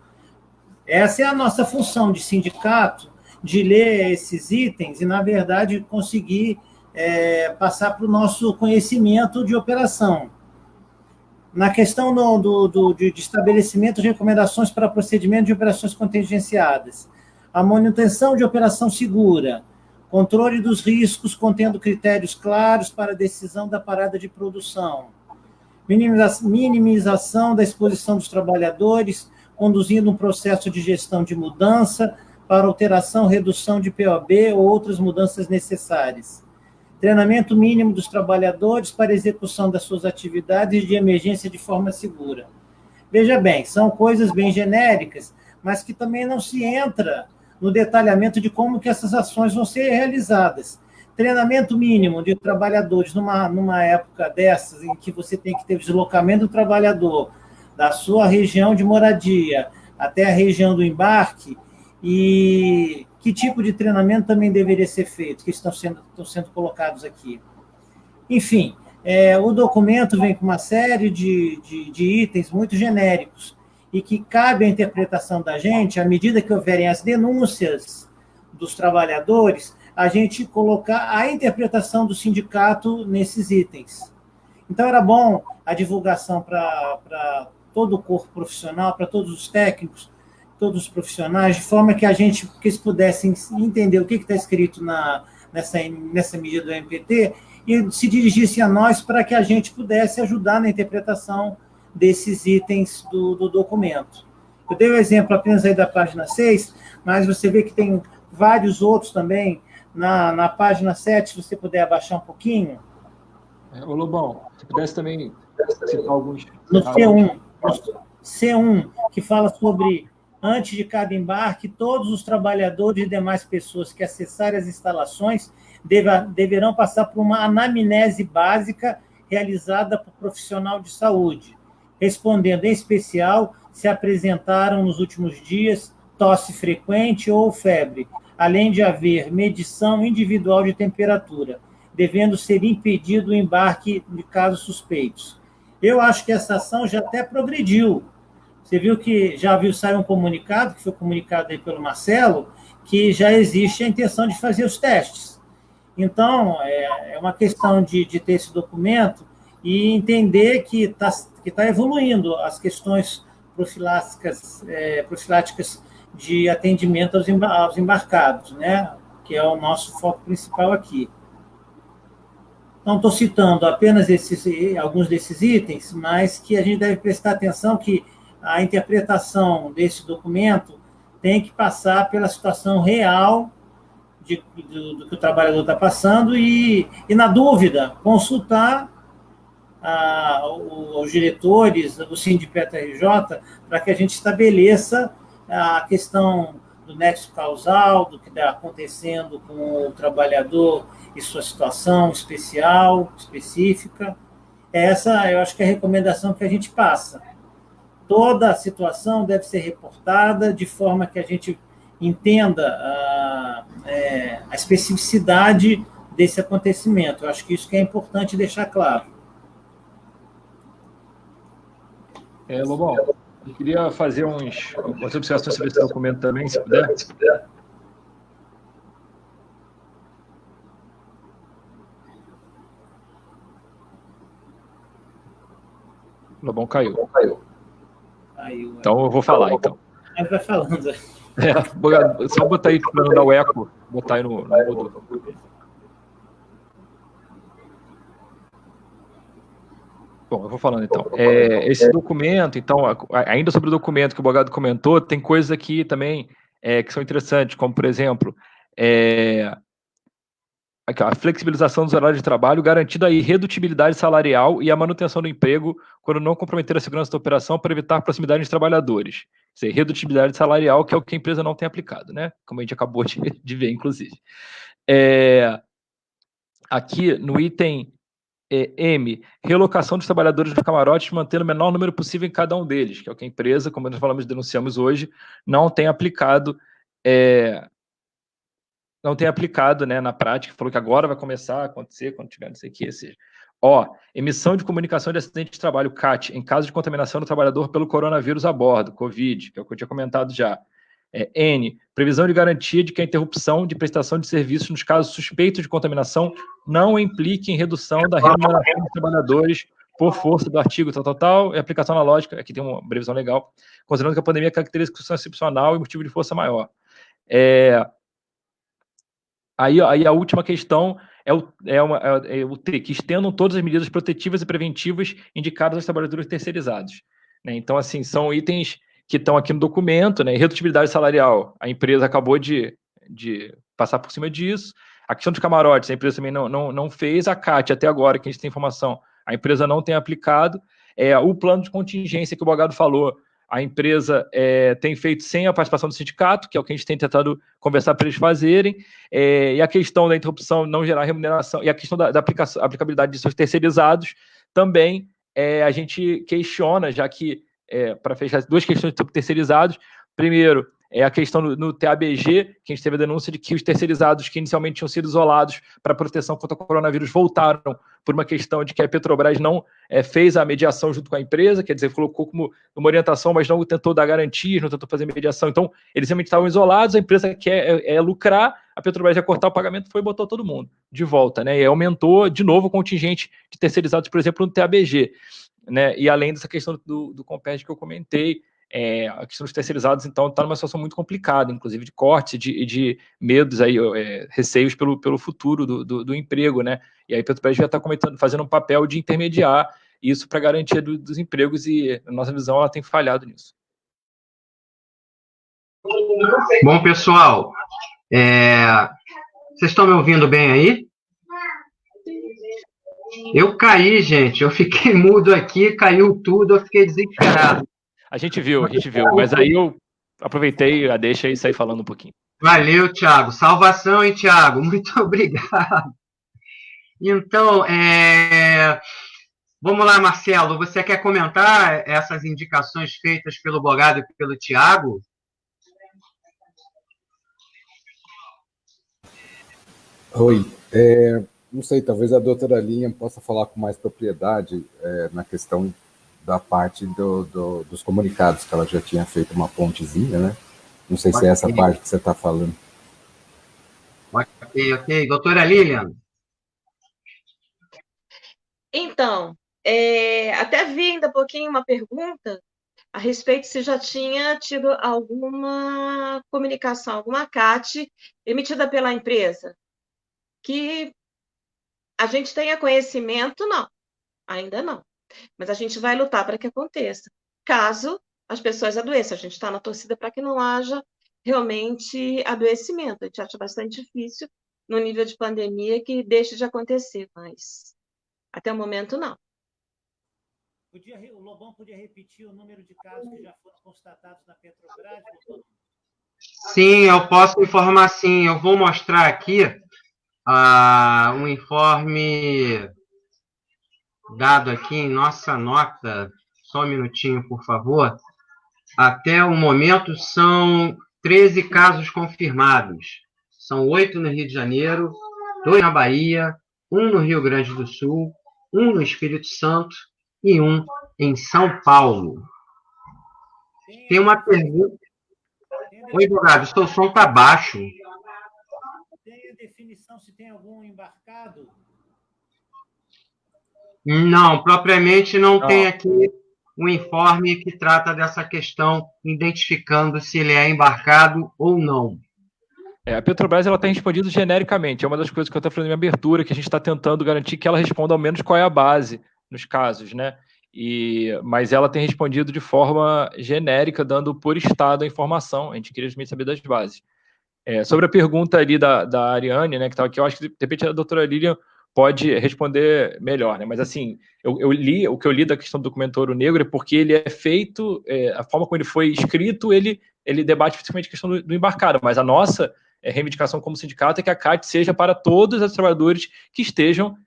Essa é a nossa função de sindicato, de ler esses itens e, na verdade, conseguir passar para o nosso conhecimento de operação. Na questão de estabelecimento de recomendações para procedimento de operações contingenciadas, a manutenção de operação segura, controle dos riscos contendo critérios claros para a decisão da parada de produção, minimização da exposição dos trabalhadores, conduzindo um processo de gestão de mudança para alteração, redução de POB ou outras mudanças necessárias. Treinamento mínimo dos trabalhadores para execução das suas atividades de emergência de forma segura. Veja bem, são coisas bem genéricas, mas que também não se entra no detalhamento de como que essas ações vão ser realizadas. Treinamento mínimo de trabalhadores numa época dessas, em que você tem que ter o deslocamento do trabalhador da sua região de moradia até a região do embarque, e que tipo de treinamento também deveria ser feito, que estão sendo colocados aqui. Enfim, o documento vem com uma série de itens muito genéricos, e que cabe a interpretação da gente, à medida que houverem as denúncias dos trabalhadores, a gente colocar a interpretação do sindicato nesses itens. Então, era bom a divulgação para todo o corpo profissional, para todos os técnicos, todos os profissionais, de forma que eles pudessem entender o que está escrito nessa medida do MPT e se dirigissem a nós para que a gente pudesse ajudar na interpretação desses itens do documento. Eu dei o exemplo apenas aí da página 6, mas você vê que tem vários outros também. Na página 7, se você puder abaixar um pouquinho. Ô, Lobão, se pudesse também citar alguns... No C1, que fala sobre, antes de cada embarque, todos os trabalhadores e demais pessoas que acessarem as instalações deverão passar por uma anamnese básica realizada por profissional de saúde, respondendo em especial se apresentaram nos últimos dias tosse frequente ou febre, além de haver medição individual de temperatura, devendo ser impedido o embarque de casos suspeitos. Eu acho que essa ação já até progrediu. Você viu que saiu um comunicado, que foi comunicado aí pelo Marcelo, que já existe a intenção de fazer os testes. Então, é uma questão de ter esse documento e entender que está evoluindo as questões profiláticas de atendimento aos embarcados, né? Que é o nosso foco principal aqui. Não estou citando apenas alguns desses itens, mas que a gente deve prestar atenção que a interpretação desse documento tem que passar pela situação real do que o trabalhador está passando e, na dúvida, consultar os diretores do Sindicato RJ para que a gente estabeleça a questão do nexo causal, do que está acontecendo com o trabalhador e sua situação específica. Essa, eu acho que é a recomendação que a gente passa. Toda a situação deve ser reportada de forma que a gente entenda a especificidade desse acontecimento. Eu acho que isso que é importante deixar claro. Lobão, eu queria fazer umas observações sobre esse documento também, se puder. Lobão caiu. Então eu vou falar, então. Vai falando. Só botar aí para não dar o eco, botar aí no mudo. Bom, eu vou falando então. Esse documento, então, ainda sobre o documento que o Bogado comentou, tem coisas aqui também que são interessantes, como, por exemplo, aqui, a flexibilização dos horários de trabalho, garantida a irredutibilidade salarial e a manutenção do emprego quando não comprometer a segurança da operação para evitar a proximidade dos trabalhadores. Isso é irredutibilidade salarial, que é o que a empresa não tem aplicado, né? Como a gente acabou de ver, inclusive. Aqui, no item M, relocação dos trabalhadores dos camarotes, mantendo o menor número possível em cada um deles, que é o que a empresa, como nós falamos, denunciamos hoje, não tem aplicado, né, na prática. Falou que agora vai começar a acontecer quando tiver não sei o que, seja. Emissão de comunicação de acidente de trabalho, CAT, em caso de contaminação do trabalhador pelo coronavírus a bordo, COVID, que é o que eu tinha comentado já. N, previsão de garantia de que a interrupção de prestação de serviços nos casos suspeitos de contaminação não implique em redução da remuneração dos trabalhadores por força do artigo tal, e aplicação analógica, aqui tem uma previsão legal, considerando que a pandemia caracteriza situação excepcional e motivo de força maior. Aí a última questão é o T, que estendam todas as medidas protetivas e preventivas indicadas aos trabalhadores terceirizados. Né? Então, assim, são itens que estão aqui no documento, né? Irredutibilidade salarial, a empresa acabou de passar por cima disso. A questão dos camarotes, a empresa também não fez. A CAT, até agora, que a gente tem informação, a empresa não tem aplicado. O plano de contingência que o Bogado falou, a empresa tem feito sem a participação do sindicato, que é o que a gente tem tentado conversar para eles fazerem. E a questão da interrupção não gerar remuneração, e a questão da aplicabilidade de seus terceirizados, também a gente questiona, já que para fechar duas questões sobre terceirizados. Primeiro, é a questão no TABG, que a gente teve a denúncia de que os terceirizados que inicialmente tinham sido isolados para proteção contra o coronavírus voltaram por uma questão de que a Petrobras não fez a mediação junto com a empresa, quer dizer, colocou como uma orientação, mas não tentou dar garantias, não tentou fazer mediação. Então, eles realmente estavam isolados, a empresa quer lucrar, a Petrobras ia cortar o pagamento, foi e botou todo mundo de volta, né? E aumentou de novo o contingente de terceirizados, por exemplo, no TABG, né? E além dessa questão do Compete que eu comentei, a questão dos terceirizados, então, está numa situação muito complicada, inclusive de cortes e de medos, aí, receios pelo futuro do emprego, né? E aí a Petrobras já está fazendo um papel de intermediar isso para garantia dos empregos e, na nossa visão, ela tem falhado nisso. Bom, pessoal, vocês estão me ouvindo bem aí? Eu caí, gente, eu fiquei mudo aqui, caiu tudo, eu fiquei desesperado. A gente viu, mas aí eu aproveitei a deixa e saí falando um pouquinho. Valeu, Thiago. Salvação, hein, Thiago? Muito obrigado. Então, vamos lá, Marcelo. Você quer comentar essas indicações feitas pelo Bogado e pelo Thiago? Oi. Não sei, talvez a doutora Lilian possa falar com mais propriedade na questão da parte dos comunicados, que ela já tinha feito uma pontezinha, né? Não sei se é essa parte que você está falando. Ok. Doutora Lilian. Então, até vi ainda há pouquinho uma pergunta a respeito se já tinha tido alguma comunicação, alguma CAT emitida pela empresa. Que a gente tenha conhecimento, não. Ainda não. Mas a gente vai lutar para que aconteça. Caso as pessoas adoeçam, a gente está na torcida para que não haja realmente adoecimento. A gente acha bastante difícil, no nível de pandemia, que deixe de acontecer, mas até o momento, não. O Lobão podia repetir o número de casos que já foram constatados na Petrobras, Lobão? Sim, eu posso informar sim. Eu vou mostrar aqui um informe dado aqui em nossa nota. Só um minutinho, por favor. Até o momento são 13 casos confirmados. São 8 no Rio de Janeiro, 2 na Bahia, 1 no Rio Grande do Sul, 1 no Espírito Santo e 1 em São Paulo. Tem uma pergunta. Oi, Bogado, seu som está baixo. Tem a definição se tem algum embarcado? Não, propriamente não tem aqui um informe que trata dessa questão, identificando se ele é embarcado ou não. A Petrobras ela tem respondido genericamente. É uma das coisas que eu estou falando na minha abertura, que a gente está tentando garantir que ela responda ao menos qual é a base nos casos, né? Mas ela tem respondido de forma genérica, dando por estado a informação. A gente queria saber das bases. Sobre a pergunta ali da Ariane, né, que estava aqui, eu acho que de repente a doutora Lilian pode responder melhor, né? Mas assim, o que eu li da questão do documento Ouro Negro é porque ele é feito, a forma como ele foi escrito, ele debate principalmente a questão do embarcado, mas a nossa reivindicação como sindicato é que a CAT seja para todos os trabalhadores que estejam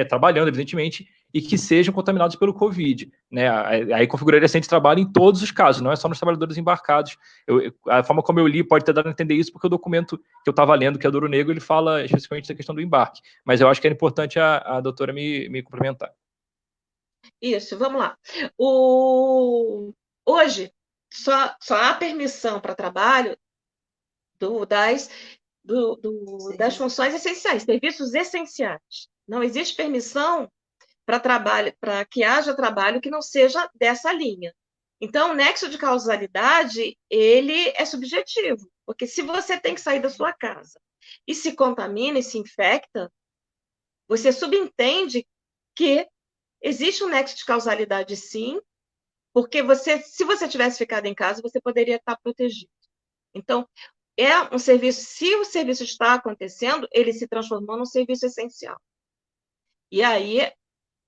trabalhando, evidentemente, e que sejam contaminados pelo Covid, né? Aí configuraria centro de trabalho em todos os casos, não é só nos trabalhadores embarcados. A forma como eu li pode ter dado a entender isso, porque o documento que eu estava lendo, que é do Ouro Negro, ele fala especificamente da questão do embarque. Mas eu acho que era importante a doutora me complementar. Isso, vamos lá. Hoje, só há permissão para trabalho das funções essenciais, serviços essenciais. Não existe permissão para que haja trabalho que não seja dessa linha. Então, o nexo de causalidade, ele é subjetivo, porque se você tem que sair da sua casa e se contamina e se infecta, você subentende que existe um nexo de causalidade, sim, porque se você tivesse ficado em casa, você poderia estar protegido. Então, é um serviço, se o serviço está acontecendo, ele se transformou num serviço essencial. E aí,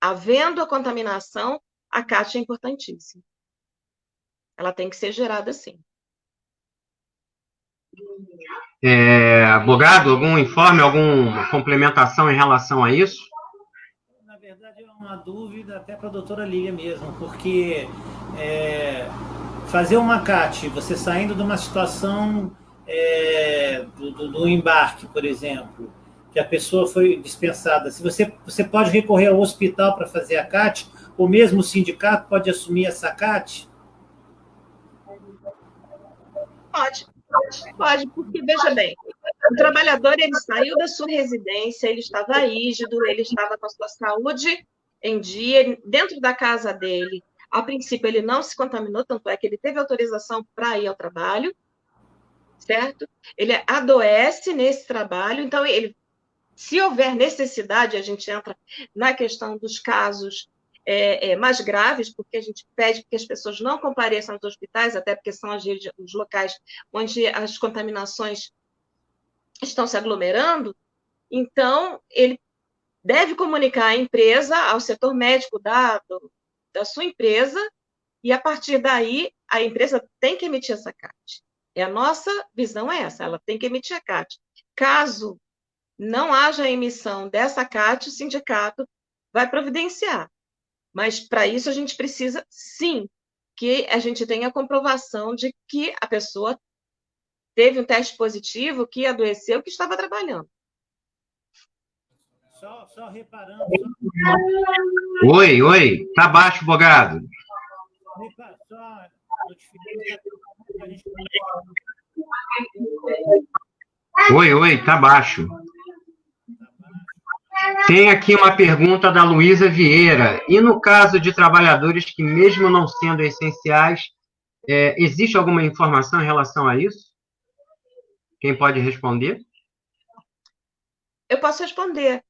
havendo a contaminação, a CAT é importantíssima. Ela tem que ser gerada sim. Bogado, algum informe, alguma complementação em relação a isso? Na verdade, é uma dúvida até para a doutora Lília mesmo, porque fazer uma CAT, você saindo de uma situação do embarque, por exemplo, que a pessoa foi dispensada, se você pode recorrer ao hospital para fazer a CAT, ou mesmo o sindicato pode assumir essa CAT? Pode, porque, veja bem, o trabalhador, ele saiu da sua residência, ele estava rígido, ele estava com a sua saúde em dia, dentro da casa dele. A princípio, ele não se contaminou, tanto é que ele teve autorização para ir ao trabalho, certo? Ele adoece nesse trabalho, então, se houver necessidade, a gente entra na questão dos casos mais graves, porque a gente pede que as pessoas não compareçam aos hospitais, até porque são os locais onde as contaminações estão se aglomerando. Então, ele deve comunicar à empresa, ao setor médico da sua empresa, e a partir daí, a empresa tem que emitir essa CAT. A nossa visão é essa, ela tem que emitir a CAT. Caso não haja a emissão dessa CAT, o sindicato vai providenciar. Mas, para isso, a gente precisa, sim, que a gente tenha a comprovação de que a pessoa teve um teste positivo, que adoeceu, que estava trabalhando. Só reparando... Oi, tá baixo, Bogado. Só Oi, tá baixo. Tem aqui uma pergunta da Luísa Vieira. E no caso de trabalhadores que, mesmo não sendo essenciais, existe alguma informação em relação a isso? Quem pode responder? Eu posso responder.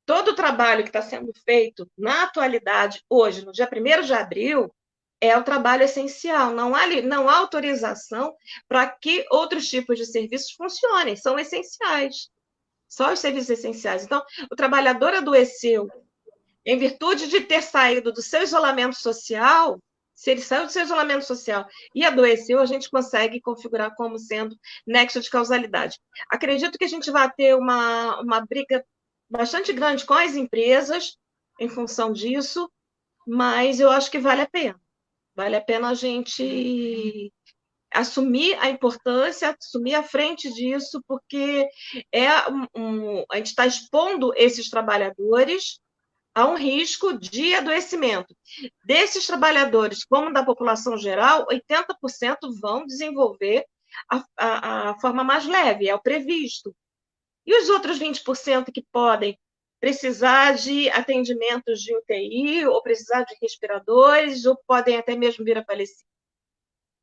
Todo o trabalho que está sendo feito na atualidade, hoje, no dia 1º de abril, é o trabalho essencial. Não há autorização para que outros tipos de serviços funcionem. São essenciais. Só os serviços essenciais. Então, o trabalhador adoeceu em virtude de ter saído do seu isolamento social. Se ele saiu do seu isolamento social e adoeceu, a gente consegue configurar como sendo nexo de causalidade. Acredito que a gente vai ter uma briga bastante grande com as empresas em função disso, mas eu acho que vale a pena. Vale a pena a gente assumir a importância, assumir a frente disso, porque a gente está expondo esses trabalhadores a um risco de adoecimento. Desses trabalhadores, como da população geral, 80% vão desenvolver a forma mais leve, é o previsto. E os outros 20% que podem precisar de atendimentos de UTI, ou precisar de respiradores, ou podem até mesmo vir a falecer.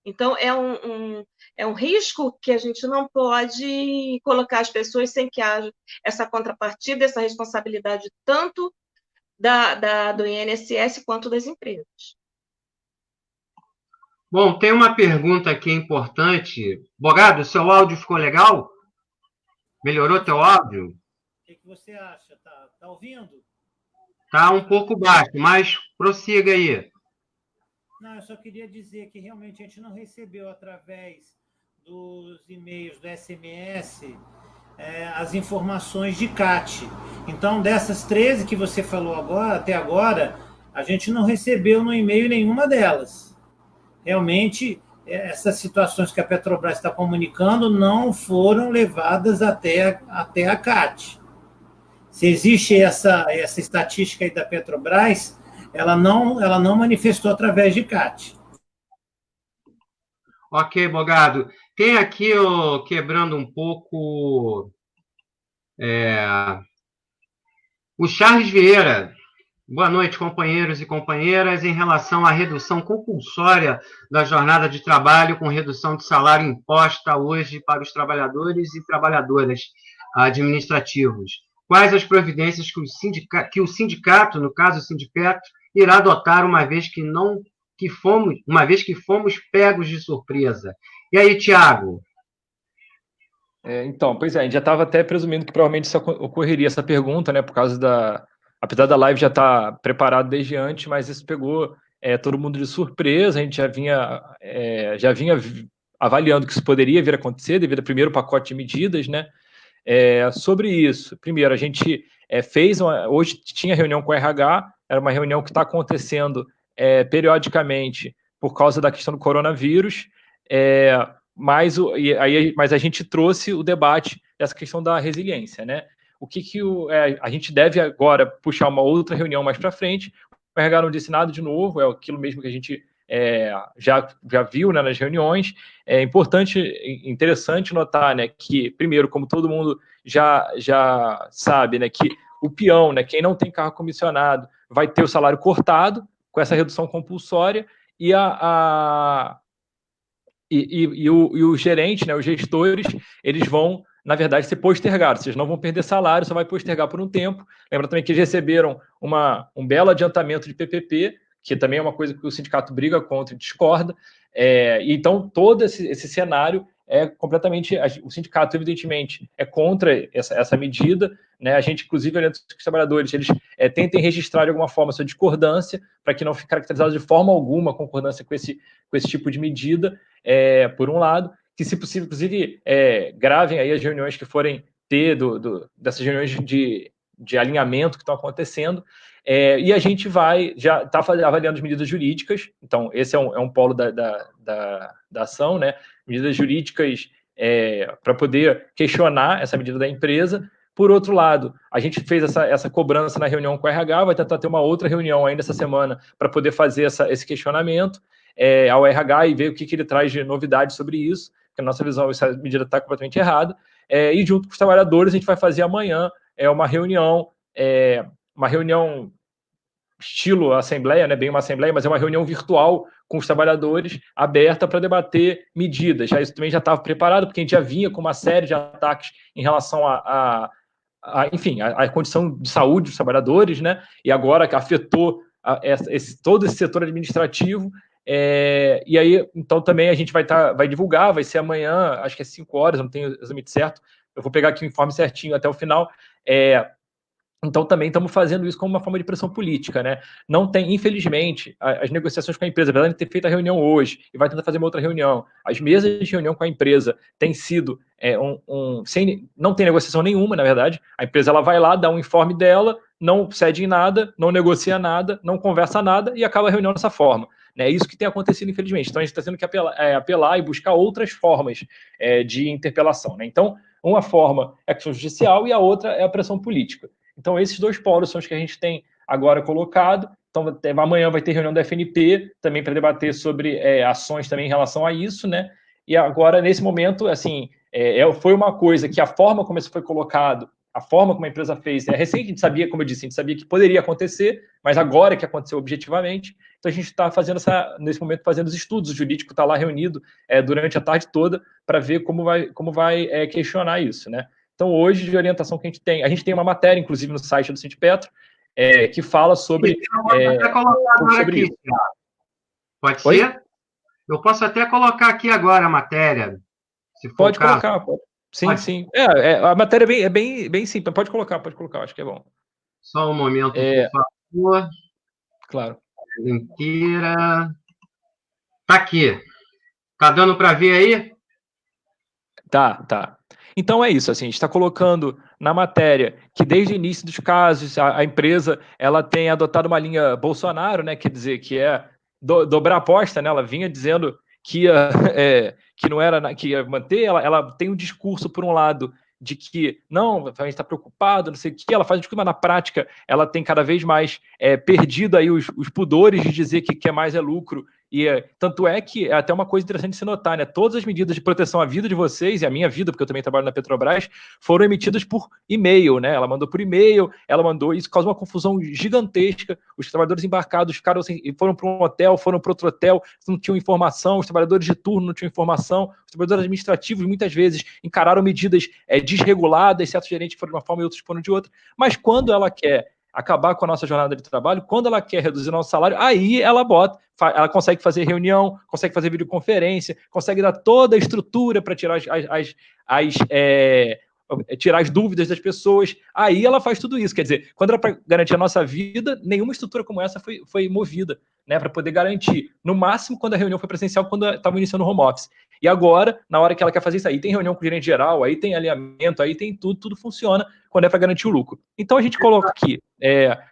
Então, é um risco que a gente não pode colocar as pessoas sem que haja essa contrapartida, essa responsabilidade tanto do INSS quanto das empresas. Bom, tem uma pergunta aqui importante. Bogado, seu áudio ficou legal? Melhorou teu áudio? O que você acha? Tá ouvindo? Tá um pouco baixo, mas prossiga aí. Não, eu só queria dizer que realmente a gente não recebeu através dos e-mails do SMS as informações de CAT. Então, dessas 13 que você falou até agora, a gente não recebeu no e-mail nenhuma delas. Realmente, essas situações que a Petrobras está comunicando não foram levadas até a CAT. Se existe essa estatística aí da Petrobras, ela não manifestou através de CAT. Ok, Bogado. Tem aqui, quebrando um pouco, o Charles Vieira. Boa noite, companheiros e companheiras. Em relação à redução compulsória da jornada de trabalho com redução de salário imposta hoje para os trabalhadores e trabalhadoras administrativos, quais as providências que o sindicato, no caso o Sindipetro, irá adotar uma vez que fomos pegos de surpresa? E aí, Tiago? Então, pois é, a gente já estava até presumindo que provavelmente isso ocorreria, essa pergunta, né, por causa apesar da live já estar preparado desde antes, mas isso pegou todo mundo de surpresa. A gente já vinha avaliando que isso poderia vir a acontecer devido ao primeiro pacote de medidas, né? Sobre isso, primeiro, a gente hoje tinha reunião com o RH, era uma reunião que está acontecendo periodicamente por causa da questão do coronavírus, mas a gente trouxe o debate dessa questão da resiliência, né? O que a gente deve agora puxar uma outra reunião mais para frente. O RH não disse nada de novo, é aquilo mesmo que a gente já viu, né, nas reuniões. É importante, interessante notar, né, que, primeiro, como todo mundo já sabe, né, que o peão, né, quem não tem carro comissionado, vai ter o salário cortado com essa redução compulsória, e o gerente, né, os gestores, eles vão, na verdade, ser postergados. Vocês não vão perder salário, só vai postergar por um tempo. Lembra também que eles receberam um belo adiantamento de PPP, que também é uma coisa que o sindicato briga contra e discorda. Então, todo esse cenário é completamente... O sindicato, evidentemente, é contra essa medida, né? A gente, inclusive, orienta os trabalhadores, eles tentem registrar de alguma forma sua discordância, para que não fique caracterizado de forma alguma a concordância com esse tipo de medida, por um lado, que, se possível, inclusive, gravem aí as reuniões que forem ter dessas reuniões de alinhamento que estão acontecendo, e a gente já está avaliando as medidas jurídicas. Então, esse é um polo da ação, né? Medidas jurídicas para poder questionar essa medida da empresa. Por outro lado, a gente fez essa cobrança na reunião com o RH, vai tentar ter uma outra reunião ainda essa semana para poder fazer esse questionamento ao RH e ver o que ele traz de novidade sobre isso, porque na nossa visão essa medida está completamente errada. E junto com os trabalhadores, a gente vai fazer amanhã uma reunião estilo assembleia, né, bem uma assembleia, mas é uma reunião virtual com os trabalhadores, aberta para debater medidas. Isso também já estava preparado, porque a gente já vinha com uma série de ataques em relação enfim, a condição de saúde dos trabalhadores, né, e agora que afetou todo esse setor administrativo. E aí, então, também a gente vai divulgar, vai ser amanhã, acho que é 5 horas, não tenho exatamente certo, eu vou pegar aqui o informe certinho até o final. Então, também estamos fazendo isso como uma forma de pressão política, né? Não tem, infelizmente, as negociações com a empresa, apesar de ter feito a reunião hoje e vai tentar fazer uma outra reunião, as mesas de reunião com a empresa têm sido não tem negociação nenhuma, na verdade. A empresa ela vai lá, dá um informe dela, não cede em nada, não negocia nada, não conversa nada e acaba a reunião dessa forma. É isso que tem acontecido, infelizmente. Então, a gente está tendo que apelar e buscar outras formas de interpelação, né? Então, uma forma é a questão judicial e a outra é a pressão política. Então, esses dois polos são os que a gente tem agora colocado. Então, amanhã vai ter reunião da FNP, também para debater sobre ações também em relação a isso, né? E agora, nesse momento, assim, foi uma coisa que a forma como isso foi colocado, a forma como a empresa fez, recente a gente sabia, como eu disse, a gente sabia que poderia acontecer, mas agora que aconteceu objetivamente, então a gente está fazendo nesse momento, fazendo os estudos, o jurídico está lá reunido durante a tarde toda para ver como vai questionar isso, né? Então, hoje, de orientação que a gente tem uma matéria, inclusive, no site do Sindipetro, que fala sobre... sobre isso. Pode ser? Eu posso até colocar aqui agora a matéria, se for Pode colocar, pode. Sim, pode. Sim. A matéria é bem simples. Pode colocar, acho que é bom. Só um momento, por favor. Claro. Inteira. Tá aqui. Tá dando para ver aí? Tá. Então é isso, assim, a gente está colocando na matéria que desde o início dos casos a empresa ela tem adotado uma linha Bolsonaro, né? Quer dizer, que é dobrar a aposta, né? Ela vinha dizendo que não era, que ia manter, ela tem um discurso, por um lado, de que não, a gente está preocupado, não sei o que, ela faz um discurso, mas na prática ela tem cada vez mais perdido aí os pudores de dizer que quer mais lucro. E tanto é que é até uma coisa interessante de se notar, né? Todas as medidas de proteção à vida de vocês e à minha vida, porque eu também trabalho na Petrobras, foram emitidas por e-mail, né? Ela mandou por e-mail, isso causou uma confusão gigantesca. Os trabalhadores embarcados ficaram assim, foram para um hotel, foram para outro hotel, não tinham informação, os trabalhadores de turno não tinham informação, os trabalhadores administrativos muitas vezes encararam medidas desreguladas, certos gerentes foram de uma forma e outros foram de outra. Mas quando ela quer acabar com a nossa jornada de trabalho, quando ela quer reduzir nosso salário, aí ela consegue fazer reunião, consegue fazer videoconferência, consegue dar toda a estrutura para tirar tirar as dúvidas das pessoas, aí ela faz tudo isso. Quer dizer, quando era para garantir a nossa vida, nenhuma estrutura como essa foi movida. né, para poder garantir, no máximo, quando a reunião foi presencial, quando estava iniciando o home office. E agora, na hora que ela quer fazer isso aí, tem reunião com o gerente geral, aí tem alinhamento, aí tem tudo funciona quando é para garantir o lucro. Então, a gente coloca aqui,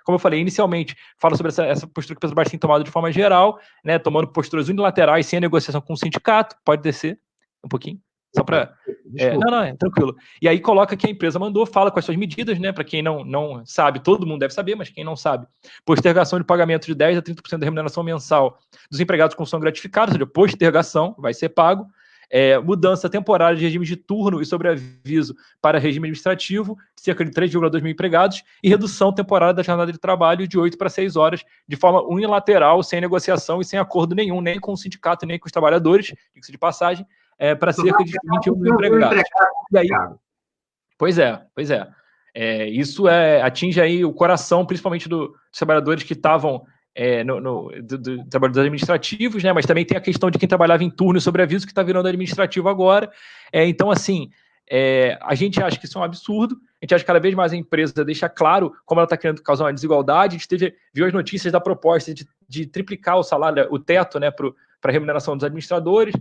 como eu falei inicialmente, fala sobre essa postura que o Petrobras tem tomado de forma geral, né, tomando posturas unilaterais, sem a negociação com o sindicato. Pode descer um pouquinho, só para... Não, tranquilo. E aí coloca que a empresa mandou, fala quais são as medidas, né? Para quem não sabe, todo mundo deve saber, mas quem não sabe, postergação de pagamento de 10% a 30% da remuneração mensal dos empregados com função gratificada, ou seja, postergação, vai ser pago. Mudança temporária de regime de turno e sobreaviso para regime administrativo, cerca de 3,2 mil empregados, e redução temporária da jornada de trabalho de 8 para 6 horas, de forma unilateral, sem negociação e sem acordo nenhum, nem com o sindicato, nem com os trabalhadores, diga-se de passagem, para cerca de 21 mil empregados. E aí, pois é. Isso atinge aí o coração, principalmente dos trabalhadores que estavam do trabalhadores administrativos, né? Mas também tem a questão de quem trabalhava em turno e sobreaviso, que está virando administrativo agora. Então, assim, a gente acha que isso é um absurdo. A gente acha que cada vez mais a empresa deixa claro como ela está querendo causar uma desigualdade. A gente viu as notícias da proposta de triplicar o salário, o teto, né, para a remuneração dos administradores,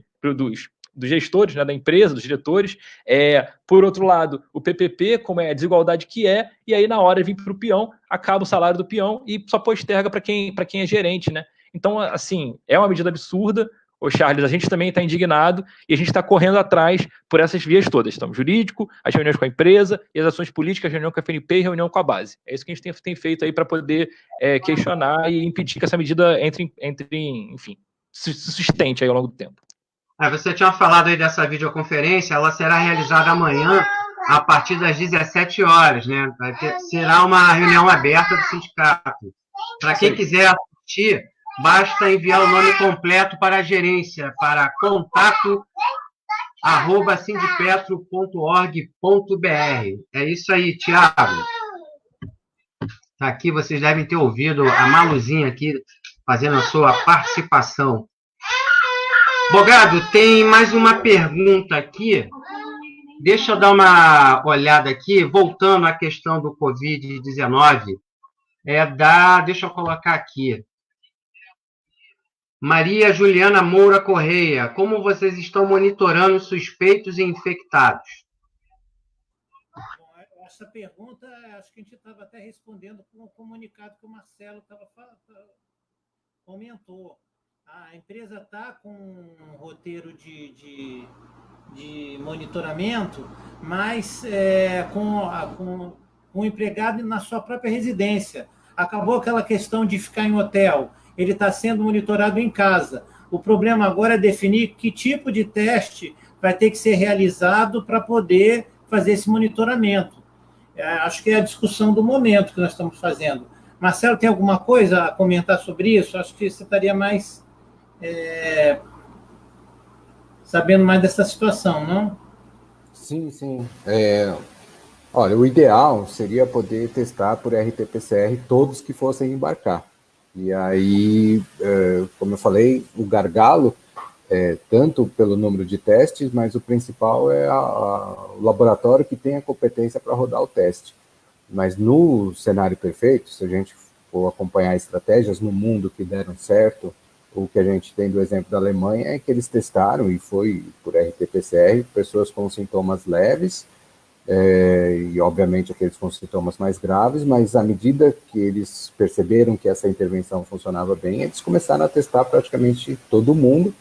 dos gestores, né, da empresa, dos diretores. Por outro lado, o PPP, como é a desigualdade que e aí na hora de vir para o peão, acaba o salário do peão e só posterga para quem é gerente, né? Então, assim, é uma medida absurda. Charles, a gente também está indignado e a gente está correndo atrás por essas vias todas. Então, jurídico, as reuniões com a empresa e as ações políticas, reunião com a FNP e reunião com a base. É isso que a gente tem feito aí para poder questionar e impedir que essa medida enfim, se sustente aí ao longo do tempo. Você tinha falado aí dessa videoconferência, ela será realizada amanhã a partir das 17 horas, né? Será uma reunião aberta do sindicato. Para quem quiser assistir, basta enviar o nome completo para a gerência, para contato@sindipetro.org.br. É isso aí, Thiago. Tá aqui, vocês devem ter ouvido a Maluzinha aqui fazendo a sua participação. Bogado, tem mais uma pergunta aqui. Deixa eu dar uma olhada aqui, voltando à questão do Covid-19. Deixa eu colocar aqui. Maria Juliana Moura Correia, como vocês estão monitorando suspeitos e infectados? Bom, essa pergunta, acho que a gente estava até respondendo com o comunicado que o Marcelo comentou. A empresa está com um roteiro de monitoramento, mas com o empregado na sua própria residência. Acabou aquela questão de ficar em hotel. Ele está sendo monitorado em casa. O problema agora é definir que tipo de teste vai ter que ser realizado para poder fazer esse monitoramento. Acho que é a discussão do momento que nós estamos fazendo. Marcelo, tem alguma coisa a comentar sobre isso? Acho que você estaria mais sabendo mais dessa situação, não? Sim. Olha, o ideal seria poder testar por RT-PCR todos que fossem embarcar. E aí, como eu falei, o gargalo tanto pelo número de testes, mas o principal é o laboratório que tem a competência para rodar o teste. Mas no cenário perfeito, se a gente for acompanhar estratégias no mundo que deram certo, o que a gente tem do exemplo da Alemanha é que eles testaram, e foi por RT-PCR, pessoas com sintomas leves, e obviamente aqueles com sintomas mais graves, mas à medida que eles perceberam que essa intervenção funcionava bem, eles começaram a testar praticamente todo mundo,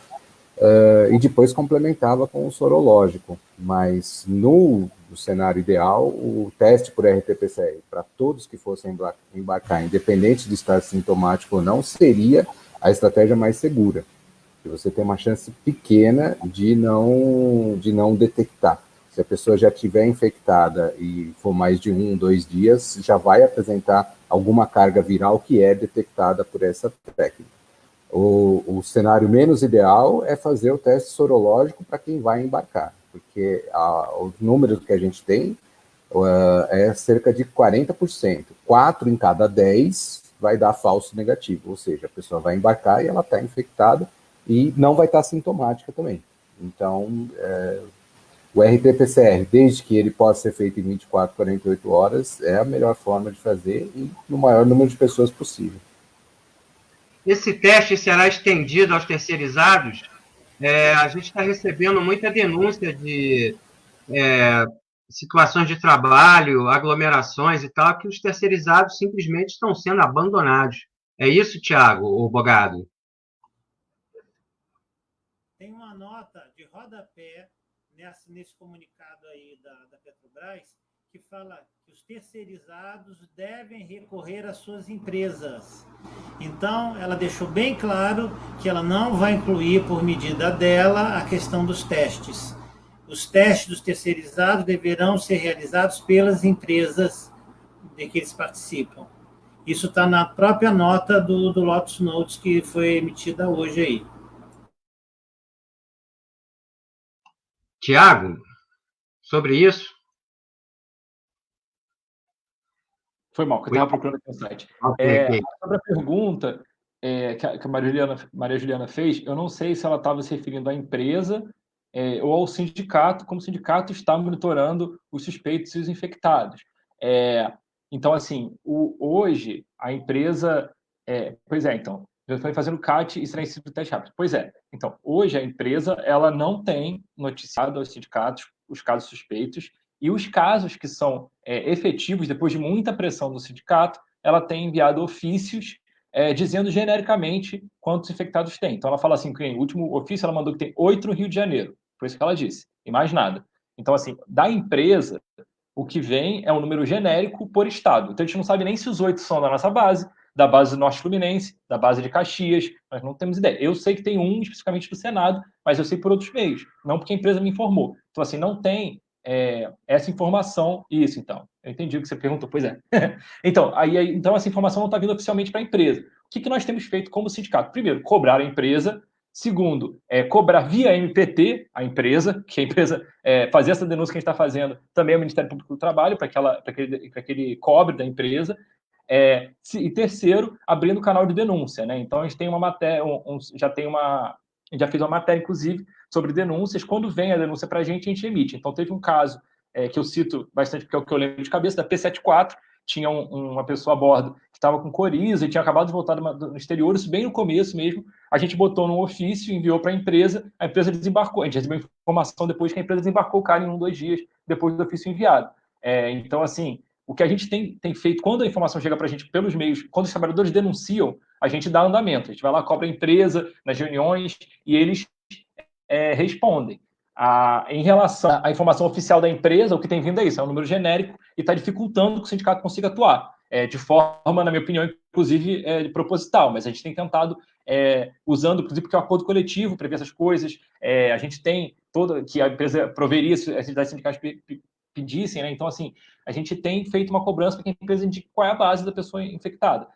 e depois complementava com o sorológico. Mas no cenário ideal, o teste por RT-PCR para todos que fossem embarcar, independente de estar sintomático ou não, seria a estratégia mais segura. E você tem uma chance pequena de não detectar. Se a pessoa já estiver infectada e for mais de 1, 2 dias, já vai apresentar alguma carga viral que é detectada por essa técnica. O cenário menos ideal é fazer o teste sorológico para quem vai embarcar, porque os números que a gente tem é cerca de 40%. 4 em cada 10 vai dar falso negativo, ou seja, a pessoa vai embarcar e ela está infectada e não vai estar sintomática também. Então, o RT-PCR, desde que ele possa ser feito em 24, 48 horas, é a melhor forma de fazer e no maior número de pessoas possível. esse teste será estendido aos terceirizados? A gente está recebendo muita denúncia de situações de trabalho, aglomerações e tal, que os terceirizados simplesmente estão sendo abandonados. É isso, Tiago, ou Bogado? Tem uma nota de rodapé nesse comunicado aí da Petrobras que fala que os terceirizados devem recorrer às suas empresas. Então, ela deixou bem claro que ela não vai incluir, por medida dela, a questão dos testes. Os testes dos terceirizados deverão ser realizados pelas empresas de que eles participam. Isso está na própria nota do Lotus Notes que foi emitida hoje aí. Tiago, sobre isso? Foi mal, que eu estava procurando aqui no site. Okay. Sobre a pergunta que a Maria Juliana fez, eu não sei se ela estava se referindo à empresa ou ao sindicato, como o sindicato está monitorando os suspeitos e os infectados. Então, assim, hoje a empresa... então, já foi fazendo CAT e será inserido teste rápido. Pois é. Então, hoje a empresa ela não tem noticiado aos sindicatos os casos suspeitos e os casos que são efetivos, depois de muita pressão do sindicato, ela tem enviado ofícios dizendo genericamente quantos infectados tem. Então, ela fala assim, que no último ofício ela mandou que tem 8 no Rio de Janeiro. Foi isso que ela disse. E mais nada. Então, assim, da empresa, o que vem é um número genérico por estado. Então, a gente não sabe nem se os 8 são da nossa base, da base do Norte Fluminense, da base de Caxias, nós não temos ideia. Eu sei que tem um especificamente do Senado, mas eu sei por outros meios, não porque a empresa me informou. Então, assim, não tem essa informação. Isso, então. Eu entendi o que você perguntou, pois é. Então, então, essa informação não está vindo oficialmente para a empresa. O que nós temos feito como sindicato? Primeiro, cobrar a empresa. Segundo, cobrar via MPT a empresa, que a empresa fazer essa denúncia que a gente está fazendo também é o Ministério Público do Trabalho, para que ele cobre da empresa. E terceiro, abrindo o canal de denúncia, né? Então a gente tem uma matéria, já fez uma matéria, inclusive, sobre denúncias. Quando vem a denúncia para a gente emite. Então teve um caso que eu cito bastante, porque é o que eu lembro de cabeça, da P74, tinha uma pessoa a bordo que estava com coriza e tinha acabado de voltar no exterior, isso bem no começo mesmo. A gente botou num ofício, enviou para a empresa desembarcou. A gente recebeu informação depois que a empresa desembarcou o cara em 1, 2 dias depois do ofício enviado. Então, assim, o que a gente tem feito, quando a informação chega para a gente pelos meios, quando os trabalhadores denunciam, a gente dá andamento. A gente vai lá, cobra a empresa nas reuniões e eles respondem. Em relação à informação oficial da empresa, o que tem vindo é isso, é um número genérico e está dificultando que o sindicato consiga atuar. De forma, na minha opinião, inclusive, proposital, mas a gente tem tentado, usando, inclusive, porque é um acordo coletivo, prever essas coisas, a gente tem que a empresa proveria se as entidades sindicais pedissem, né? Então, assim, a gente tem feito uma cobrança para que a empresa indique qual é a base da pessoa infectada.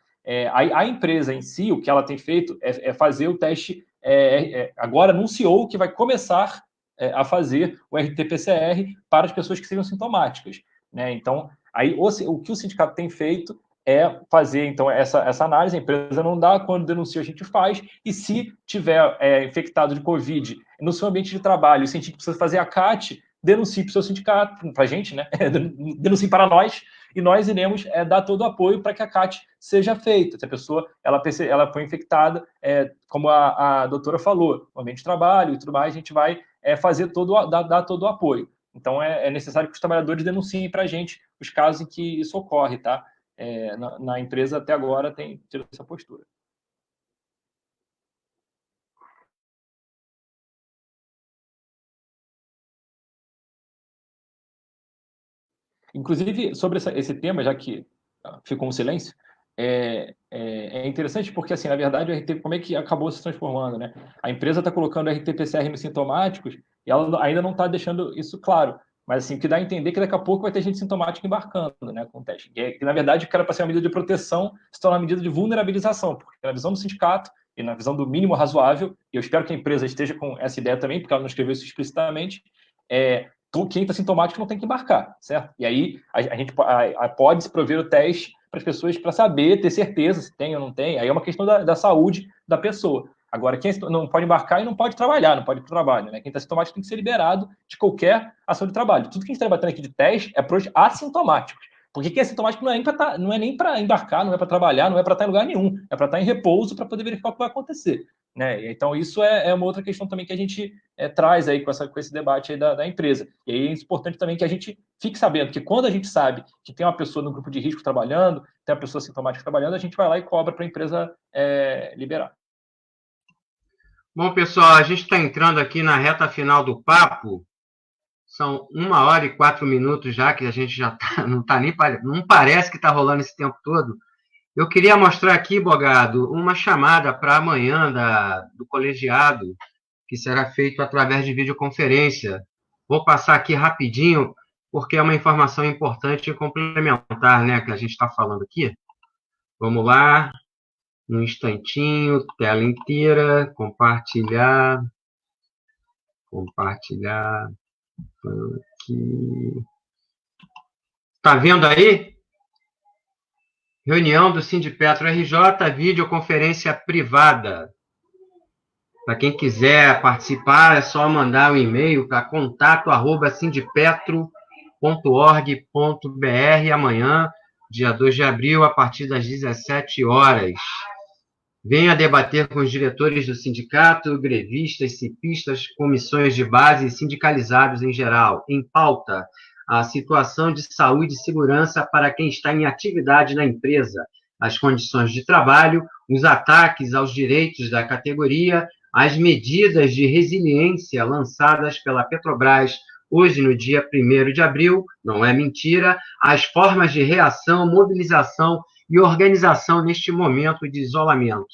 A empresa em si, o que ela tem feito é fazer o teste, agora anunciou que vai começar a fazer o RT-PCR para as pessoas que sejam sintomáticas, né? Então, aí o que o sindicato tem feito é fazer, então, essa análise. A empresa não dá, quando denuncia a gente faz, e se tiver infectado de Covid no seu ambiente de trabalho e sentir que precisa fazer a CAT, denuncie para o seu sindicato, para a gente, né? Denuncie para nós, e nós iremos dar todo o apoio para que a CAT seja feita. Se a pessoa ela foi infectada, como a doutora falou, no ambiente de trabalho e tudo mais, a gente vai dar todo o apoio. Então, é necessário que os trabalhadores denunciem para a gente os casos em que isso ocorre, tá? Na empresa, até agora, tem tido essa postura. Inclusive, sobre esse tema, já que ficou um silêncio, é interessante porque, assim, na verdade, o RT, como é que acabou se transformando, né? A empresa está colocando RT-PCR nos sintomáticos e ela ainda não está deixando isso claro. Mas, assim, o que dá a entender que daqui a pouco vai ter gente sintomática embarcando, né, com o teste. Que, na verdade, que era para ser uma medida de proteção, se torna uma medida de vulnerabilização, porque na visão do sindicato e na visão do mínimo razoável, e eu espero que a empresa esteja com essa ideia também, porque ela não escreveu isso explicitamente, quem está sintomático não tem que embarcar, certo? E aí a gente pode se prover o teste para as pessoas para saber, ter certeza se tem ou não tem. Aí é uma questão da saúde da pessoa. Agora, quem não pode embarcar e não pode trabalhar, não pode ir para o trabalho, né? Quem está sintomático tem que ser liberado de qualquer ação de trabalho. Tudo que a gente está debatendo aqui de teste é para os assintomáticos. Porque quem é sintomático não é nem para embarcar, não é para trabalhar, não é para estar em lugar nenhum, é para estar em repouso para poder verificar o que vai acontecer. Né? Então, isso é uma outra questão também que a gente traz aí com esse debate aí da empresa. E aí é importante também que a gente fique sabendo que quando a gente sabe que tem uma pessoa no grupo de risco trabalhando, tem uma pessoa sintomática trabalhando, a gente vai lá e cobra para a empresa liberar. Bom, pessoal, a gente está entrando aqui na reta final do papo. São 1h04 já, que a gente já tá, não parece que está rolando esse tempo todo. Eu queria mostrar aqui, Bogado, uma chamada para amanhã do colegiado, que será feito através de videoconferência. Vou passar aqui rapidinho, porque é uma informação importante e complementar, né, que a gente está falando aqui. Vamos lá, um instantinho, tela inteira, compartilhar, aqui. Tá vendo aí? Reunião do Sindipetro RJ, videoconferência privada. Para quem quiser participar, é só mandar um e-mail para contato@sindipetro.org.br amanhã, dia 2 de abril, a partir das 17 horas. Venha debater com os diretores do sindicato, grevistas, cipistas, comissões de base e sindicalizados em geral. Em pauta, a situação de saúde e segurança para quem está em atividade na empresa, as condições de trabalho, os ataques aos direitos da categoria, as medidas de resiliência lançadas pela Petrobras hoje, no dia 1º de abril, não é mentira, as formas de reação, mobilização e organização neste momento de isolamento.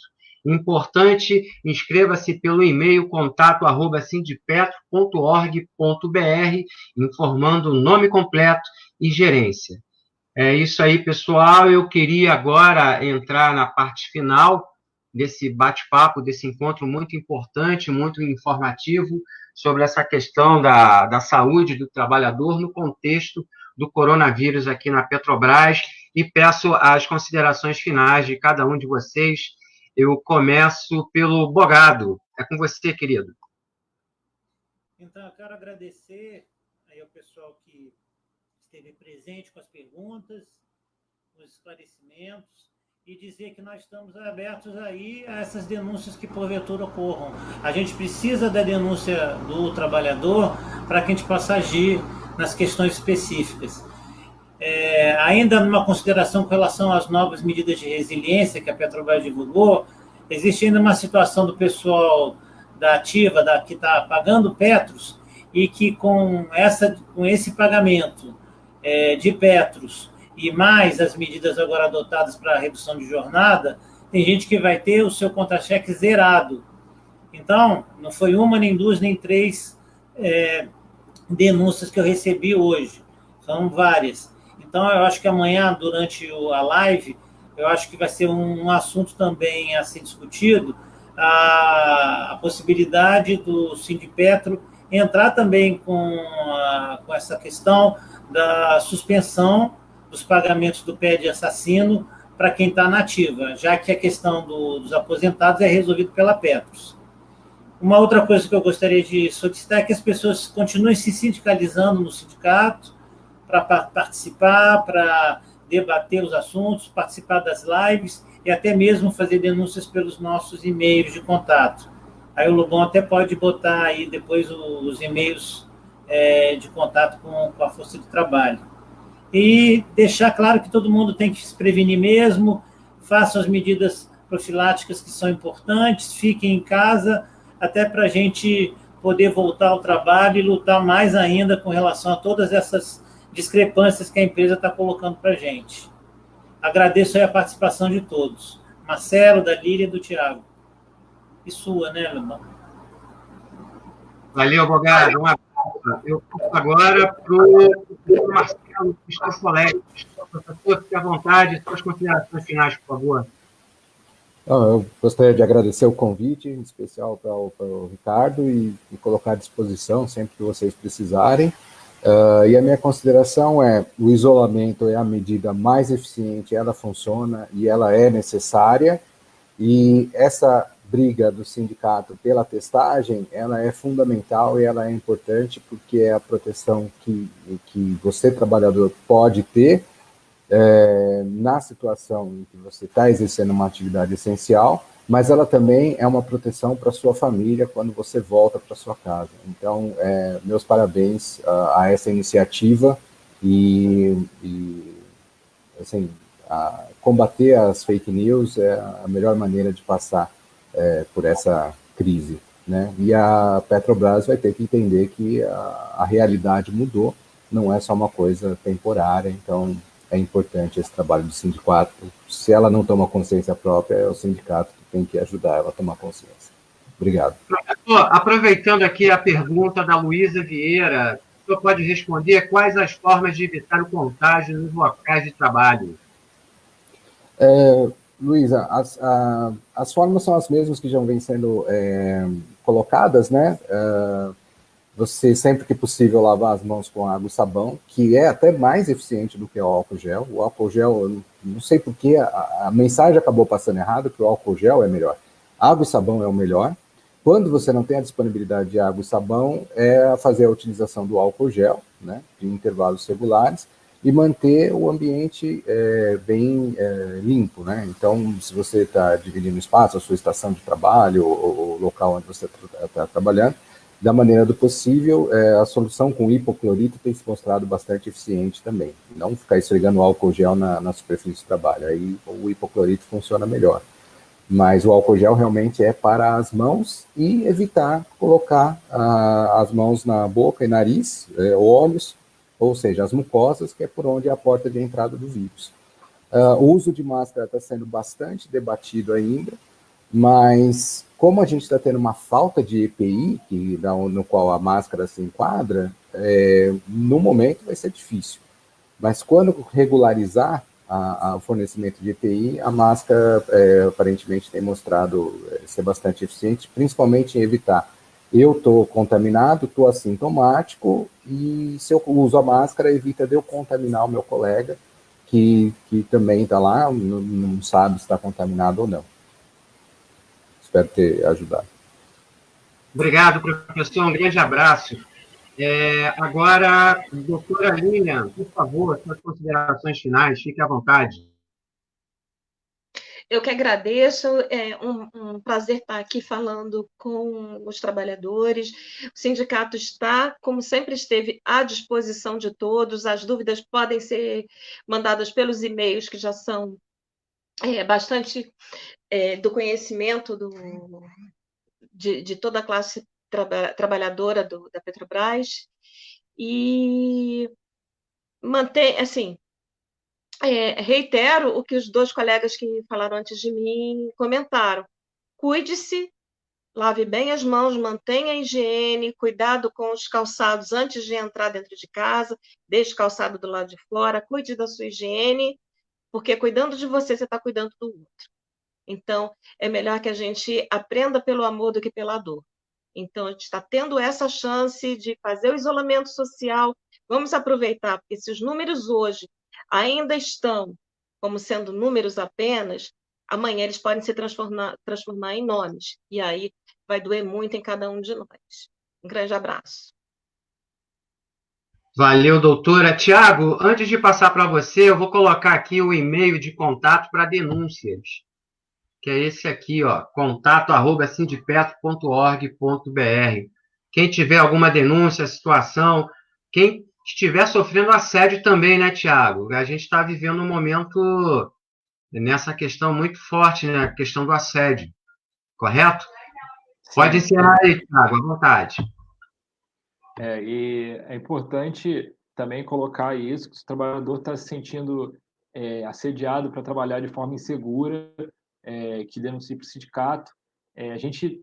Importante, inscreva-se pelo e-mail contato@sindipetro.org.br, informando o nome completo e gerência. É isso aí, pessoal. Eu queria agora entrar na parte final desse bate-papo, desse encontro muito importante, muito informativo, sobre essa questão da saúde do trabalhador no contexto do coronavírus aqui na Petrobras, e peço as considerações finais de cada um de vocês. Eu começo pelo Bogado. É com você, querido. Então, eu quero agradecer aí ao pessoal que esteve presente com as perguntas, os esclarecimentos, e dizer que nós estamos abertos aí a essas denúncias que porventura ocorram. A gente precisa da denúncia do trabalhador para que a gente possa agir nas questões específicas. Ainda numa consideração com relação às novas medidas de resiliência que a Petrobras divulgou, existe ainda uma situação do pessoal da ativa, que está pagando Petros, e que com esse pagamento de Petros e mais as medidas agora adotadas para a redução de jornada, tem gente que vai ter o seu contra-cheque zerado. Então, não foi uma, nem duas, nem três denúncias que eu recebi hoje. São várias. Então, eu acho que amanhã, durante a live, eu acho que vai ser um assunto também a ser discutido, a possibilidade do Sindipetro entrar também com essa questão da suspensão dos pagamentos do PED assassino para quem está na ativa, já que a questão dos aposentados é resolvida pela Petros. Uma outra coisa que eu gostaria de solicitar é que as pessoas continuem se sindicalizando no sindicato, para participar, para debater os assuntos, participar das lives e até mesmo fazer denúncias pelos nossos e-mails de contato. Aí o Lobão até pode botar aí depois os e-mails de contato com a Força de Trabalho. E deixar claro que todo mundo tem que se prevenir mesmo, façam as medidas profiláticas que são importantes, fiquem em casa, até para a gente poder voltar ao trabalho e lutar mais ainda com relação a todas essas discrepâncias que a empresa está colocando para a gente. Agradeço aí a participação de todos. Marcelo, da Lília e do Tiago. E sua, né, Lembão? Valeu, Bogado. Um abraço. Eu passo agora para o Marcelo Cristofoletti. Professor, fique à vontade. Suas considerações finais, por favor. Eu gostaria de agradecer o convite, em especial para o Ricardo, e colocar à disposição sempre que vocês precisarem. E a minha consideração é: o isolamento é a medida mais eficiente, ela funciona e ela é necessária, e essa briga do sindicato pela testagem, ela é fundamental e ela é importante, porque é a proteção que você, trabalhador, pode ter, na situação em que você está exercendo uma atividade essencial, mas ela também é uma proteção para a sua família quando você volta para sua casa. Então, meus parabéns a essa iniciativa e assim, combater as fake news é a melhor maneira de passar por essa crise, né? E a Petrobras vai ter que entender que a realidade mudou, não é só uma coisa temporária, então é importante esse trabalho do sindicato. Se ela não toma consciência própria, é o sindicato que tem que ajudar ela a tomar consciência. Obrigado. Professor, aproveitando aqui a pergunta da Luísa Vieira, o senhor pode responder quais as formas de evitar o contágio nos locais de trabalho? Luísa, as formas são as mesmas que já vêm sendo colocadas, né? Você, sempre que possível, lavar as mãos com água e sabão, que é até mais eficiente do que o álcool gel. O álcool gel, eu não sei por que a mensagem acabou passando errado, que o álcool gel é melhor. Água e sabão é o melhor. Quando você não tem a disponibilidade de água e sabão, é fazer a utilização do álcool gel, né, em intervalos regulares, e manter o ambiente bem limpo, né? Então, se você está dividindo espaço, a sua estação de trabalho, o local onde você está trabalhando, da maneira do possível, a solução com hipoclorito tem se mostrado bastante eficiente também. Não ficar esfregando álcool gel na superfície de trabalho, aí o hipoclorito funciona melhor. Mas o álcool gel realmente é para as mãos e evitar colocar as mãos na boca e nariz, olhos, ou seja, as mucosas, que é por onde é a porta de entrada do vírus. O uso de máscara está sendo bastante debatido ainda, mas como a gente está tendo uma falta de EPI, no qual a máscara se enquadra, no momento vai ser difícil. Mas quando regularizar o fornecimento de EPI, a máscara aparentemente tem mostrado ser bastante eficiente, principalmente em evitar eu estou contaminado, estou assintomático, e se eu uso a máscara, evita de eu contaminar o meu colega, que também está lá, não sabe se está contaminado ou não. Espero ter ajudado. Obrigado, professor. Um grande abraço. Agora, doutora Lilian, por favor, suas considerações finais, fique à vontade. Eu que agradeço, é um prazer estar aqui falando com os trabalhadores. O sindicato está, como sempre esteve, à disposição de todos. As dúvidas podem ser mandadas pelos e-mails, que já são bastante do conhecimento de toda a classe trabalhadora da Petrobras. E manter, assim, reitero o que os dois colegas que falaram antes de mim comentaram. Cuide-se, lave bem as mãos, mantenha a higiene, cuidado com os calçados antes de entrar dentro de casa, deixe o calçado do lado de fora, cuide da sua higiene, porque cuidando de você, você está cuidando do outro. Então, é melhor que a gente aprenda pelo amor do que pela dor. Então, a gente está tendo essa chance de fazer o isolamento social. Vamos aproveitar, porque se os números hoje ainda estão como sendo números apenas, amanhã eles podem se transformar em nomes. E aí vai doer muito em cada um de nós. Um grande abraço. Valeu, doutora. Tiago, antes de passar para você, eu vou colocar aqui o e-mail de contato para denúncias, que é esse aqui, ó, contato@sindipetro.org.br. Quem tiver alguma denúncia, situação, quem estiver sofrendo assédio também, né, Tiago? A gente está vivendo um momento nessa questão muito forte, né, a questão do assédio, correto? Sim. Pode encerrar aí, Tiago, à vontade. E é importante também colocar isso, que se o trabalhador está se sentindo assediado para trabalhar de forma insegura, que denuncie para o sindicato. A gente,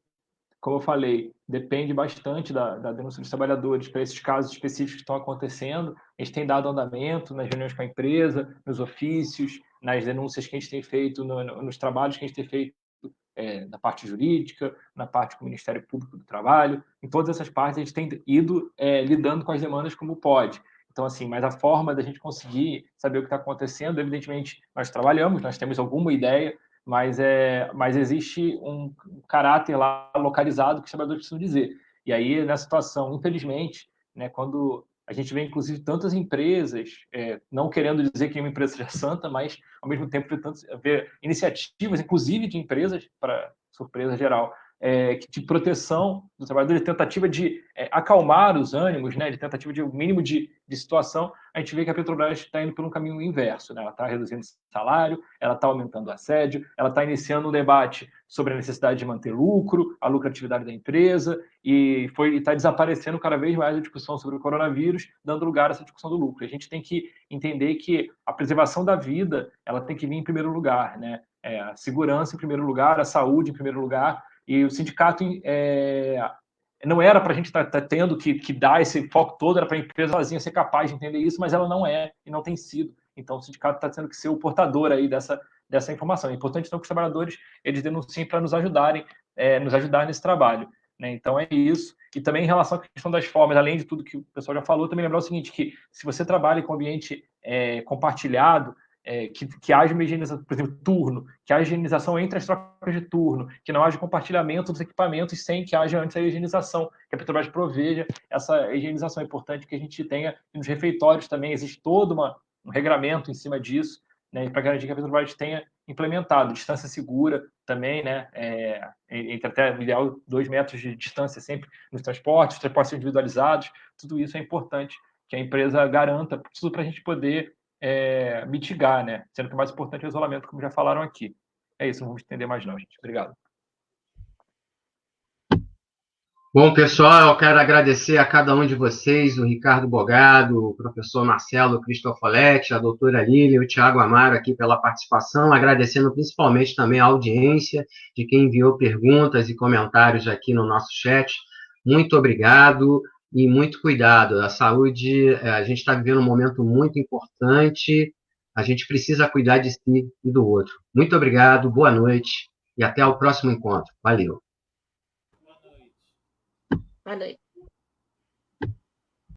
como eu falei, depende bastante da denúncia dos trabalhadores para esses casos específicos que estão acontecendo. A gente tem dado andamento nas reuniões com a empresa, nos ofícios, nas denúncias que a gente tem feito, nos trabalhos que a gente tem feito na parte jurídica, na parte com o Ministério Público do Trabalho. Em todas essas partes, a gente tem ido lidando com as demandas como pode. Então, assim, mas a forma da gente conseguir saber o que está acontecendo, evidentemente, nós trabalhamos, nós temos alguma ideia, mas existe um caráter lá localizado que os trabalhadores precisam dizer. E aí, nessa situação, infelizmente, né, quando A gente vê, inclusive, tantas empresas, não querendo dizer que uma empresa seja santa, mas, ao mesmo tempo, ver iniciativas, inclusive de empresas, para surpresa geral, de proteção do trabalhador, de tentativa de acalmar os ânimos, né, de tentativa de um mínimo de situação. A gente vê que a Petrobras está indo por um caminho inverso, né? Ela está reduzindo o salário, ela está aumentando o assédio, ela está iniciando um debate sobre a necessidade de manter lucro, a lucratividade da empresa, e está desaparecendo cada vez mais a discussão sobre o coronavírus, dando lugar a essa discussão do lucro. A gente tem que entender que a preservação da vida ela tem que vir em primeiro lugar, né? A segurança em primeiro lugar, a saúde em primeiro lugar, e o sindicato não era para a gente estar tendo que dar esse foco todo, era para a empresa sozinha ser capaz de entender isso, mas ela não é e não tem sido. Então, o sindicato está tendo que ser o portador aí dessa informação. É importante, então, que os trabalhadores eles denunciem para nos ajudar nesse trabalho, né? Então, é isso. E também, em relação à questão das formas, além de tudo que o pessoal já falou, também lembrar o seguinte, que se você trabalha com ambiente compartilhado, que haja uma higienização, por exemplo, turno, que haja higienização entre as trocas de turno, que não haja compartilhamento dos equipamentos sem que haja antes a higienização, que a Petrobras proveja essa higienização. É importante que a gente tenha, e nos refeitórios também existe todo um regramento em cima disso, né, para garantir que a Petrobras tenha implementado distância segura também, né, entre até o ideal 2 metros de distância sempre nos transportes individualizados. Tudo isso é importante que a empresa garanta, tudo para a gente poder mitigar, né? Sendo que o mais importante é o isolamento, como já falaram aqui. É isso, não vamos estender mais não, gente. Obrigado. Bom, pessoal, eu quero agradecer a cada um de vocês, o Ricardo Bogado, o professor Marcelo Cristofoletti, a doutora Lília, o Tiago Amaro aqui pela participação, agradecendo principalmente também a audiência de quem enviou perguntas e comentários aqui no nosso chat. Muito obrigado e muito cuidado. A saúde, a gente está vivendo um momento muito importante, a gente precisa cuidar de si e do outro. Muito obrigado, boa noite e até o próximo encontro. Valeu. Boa noite.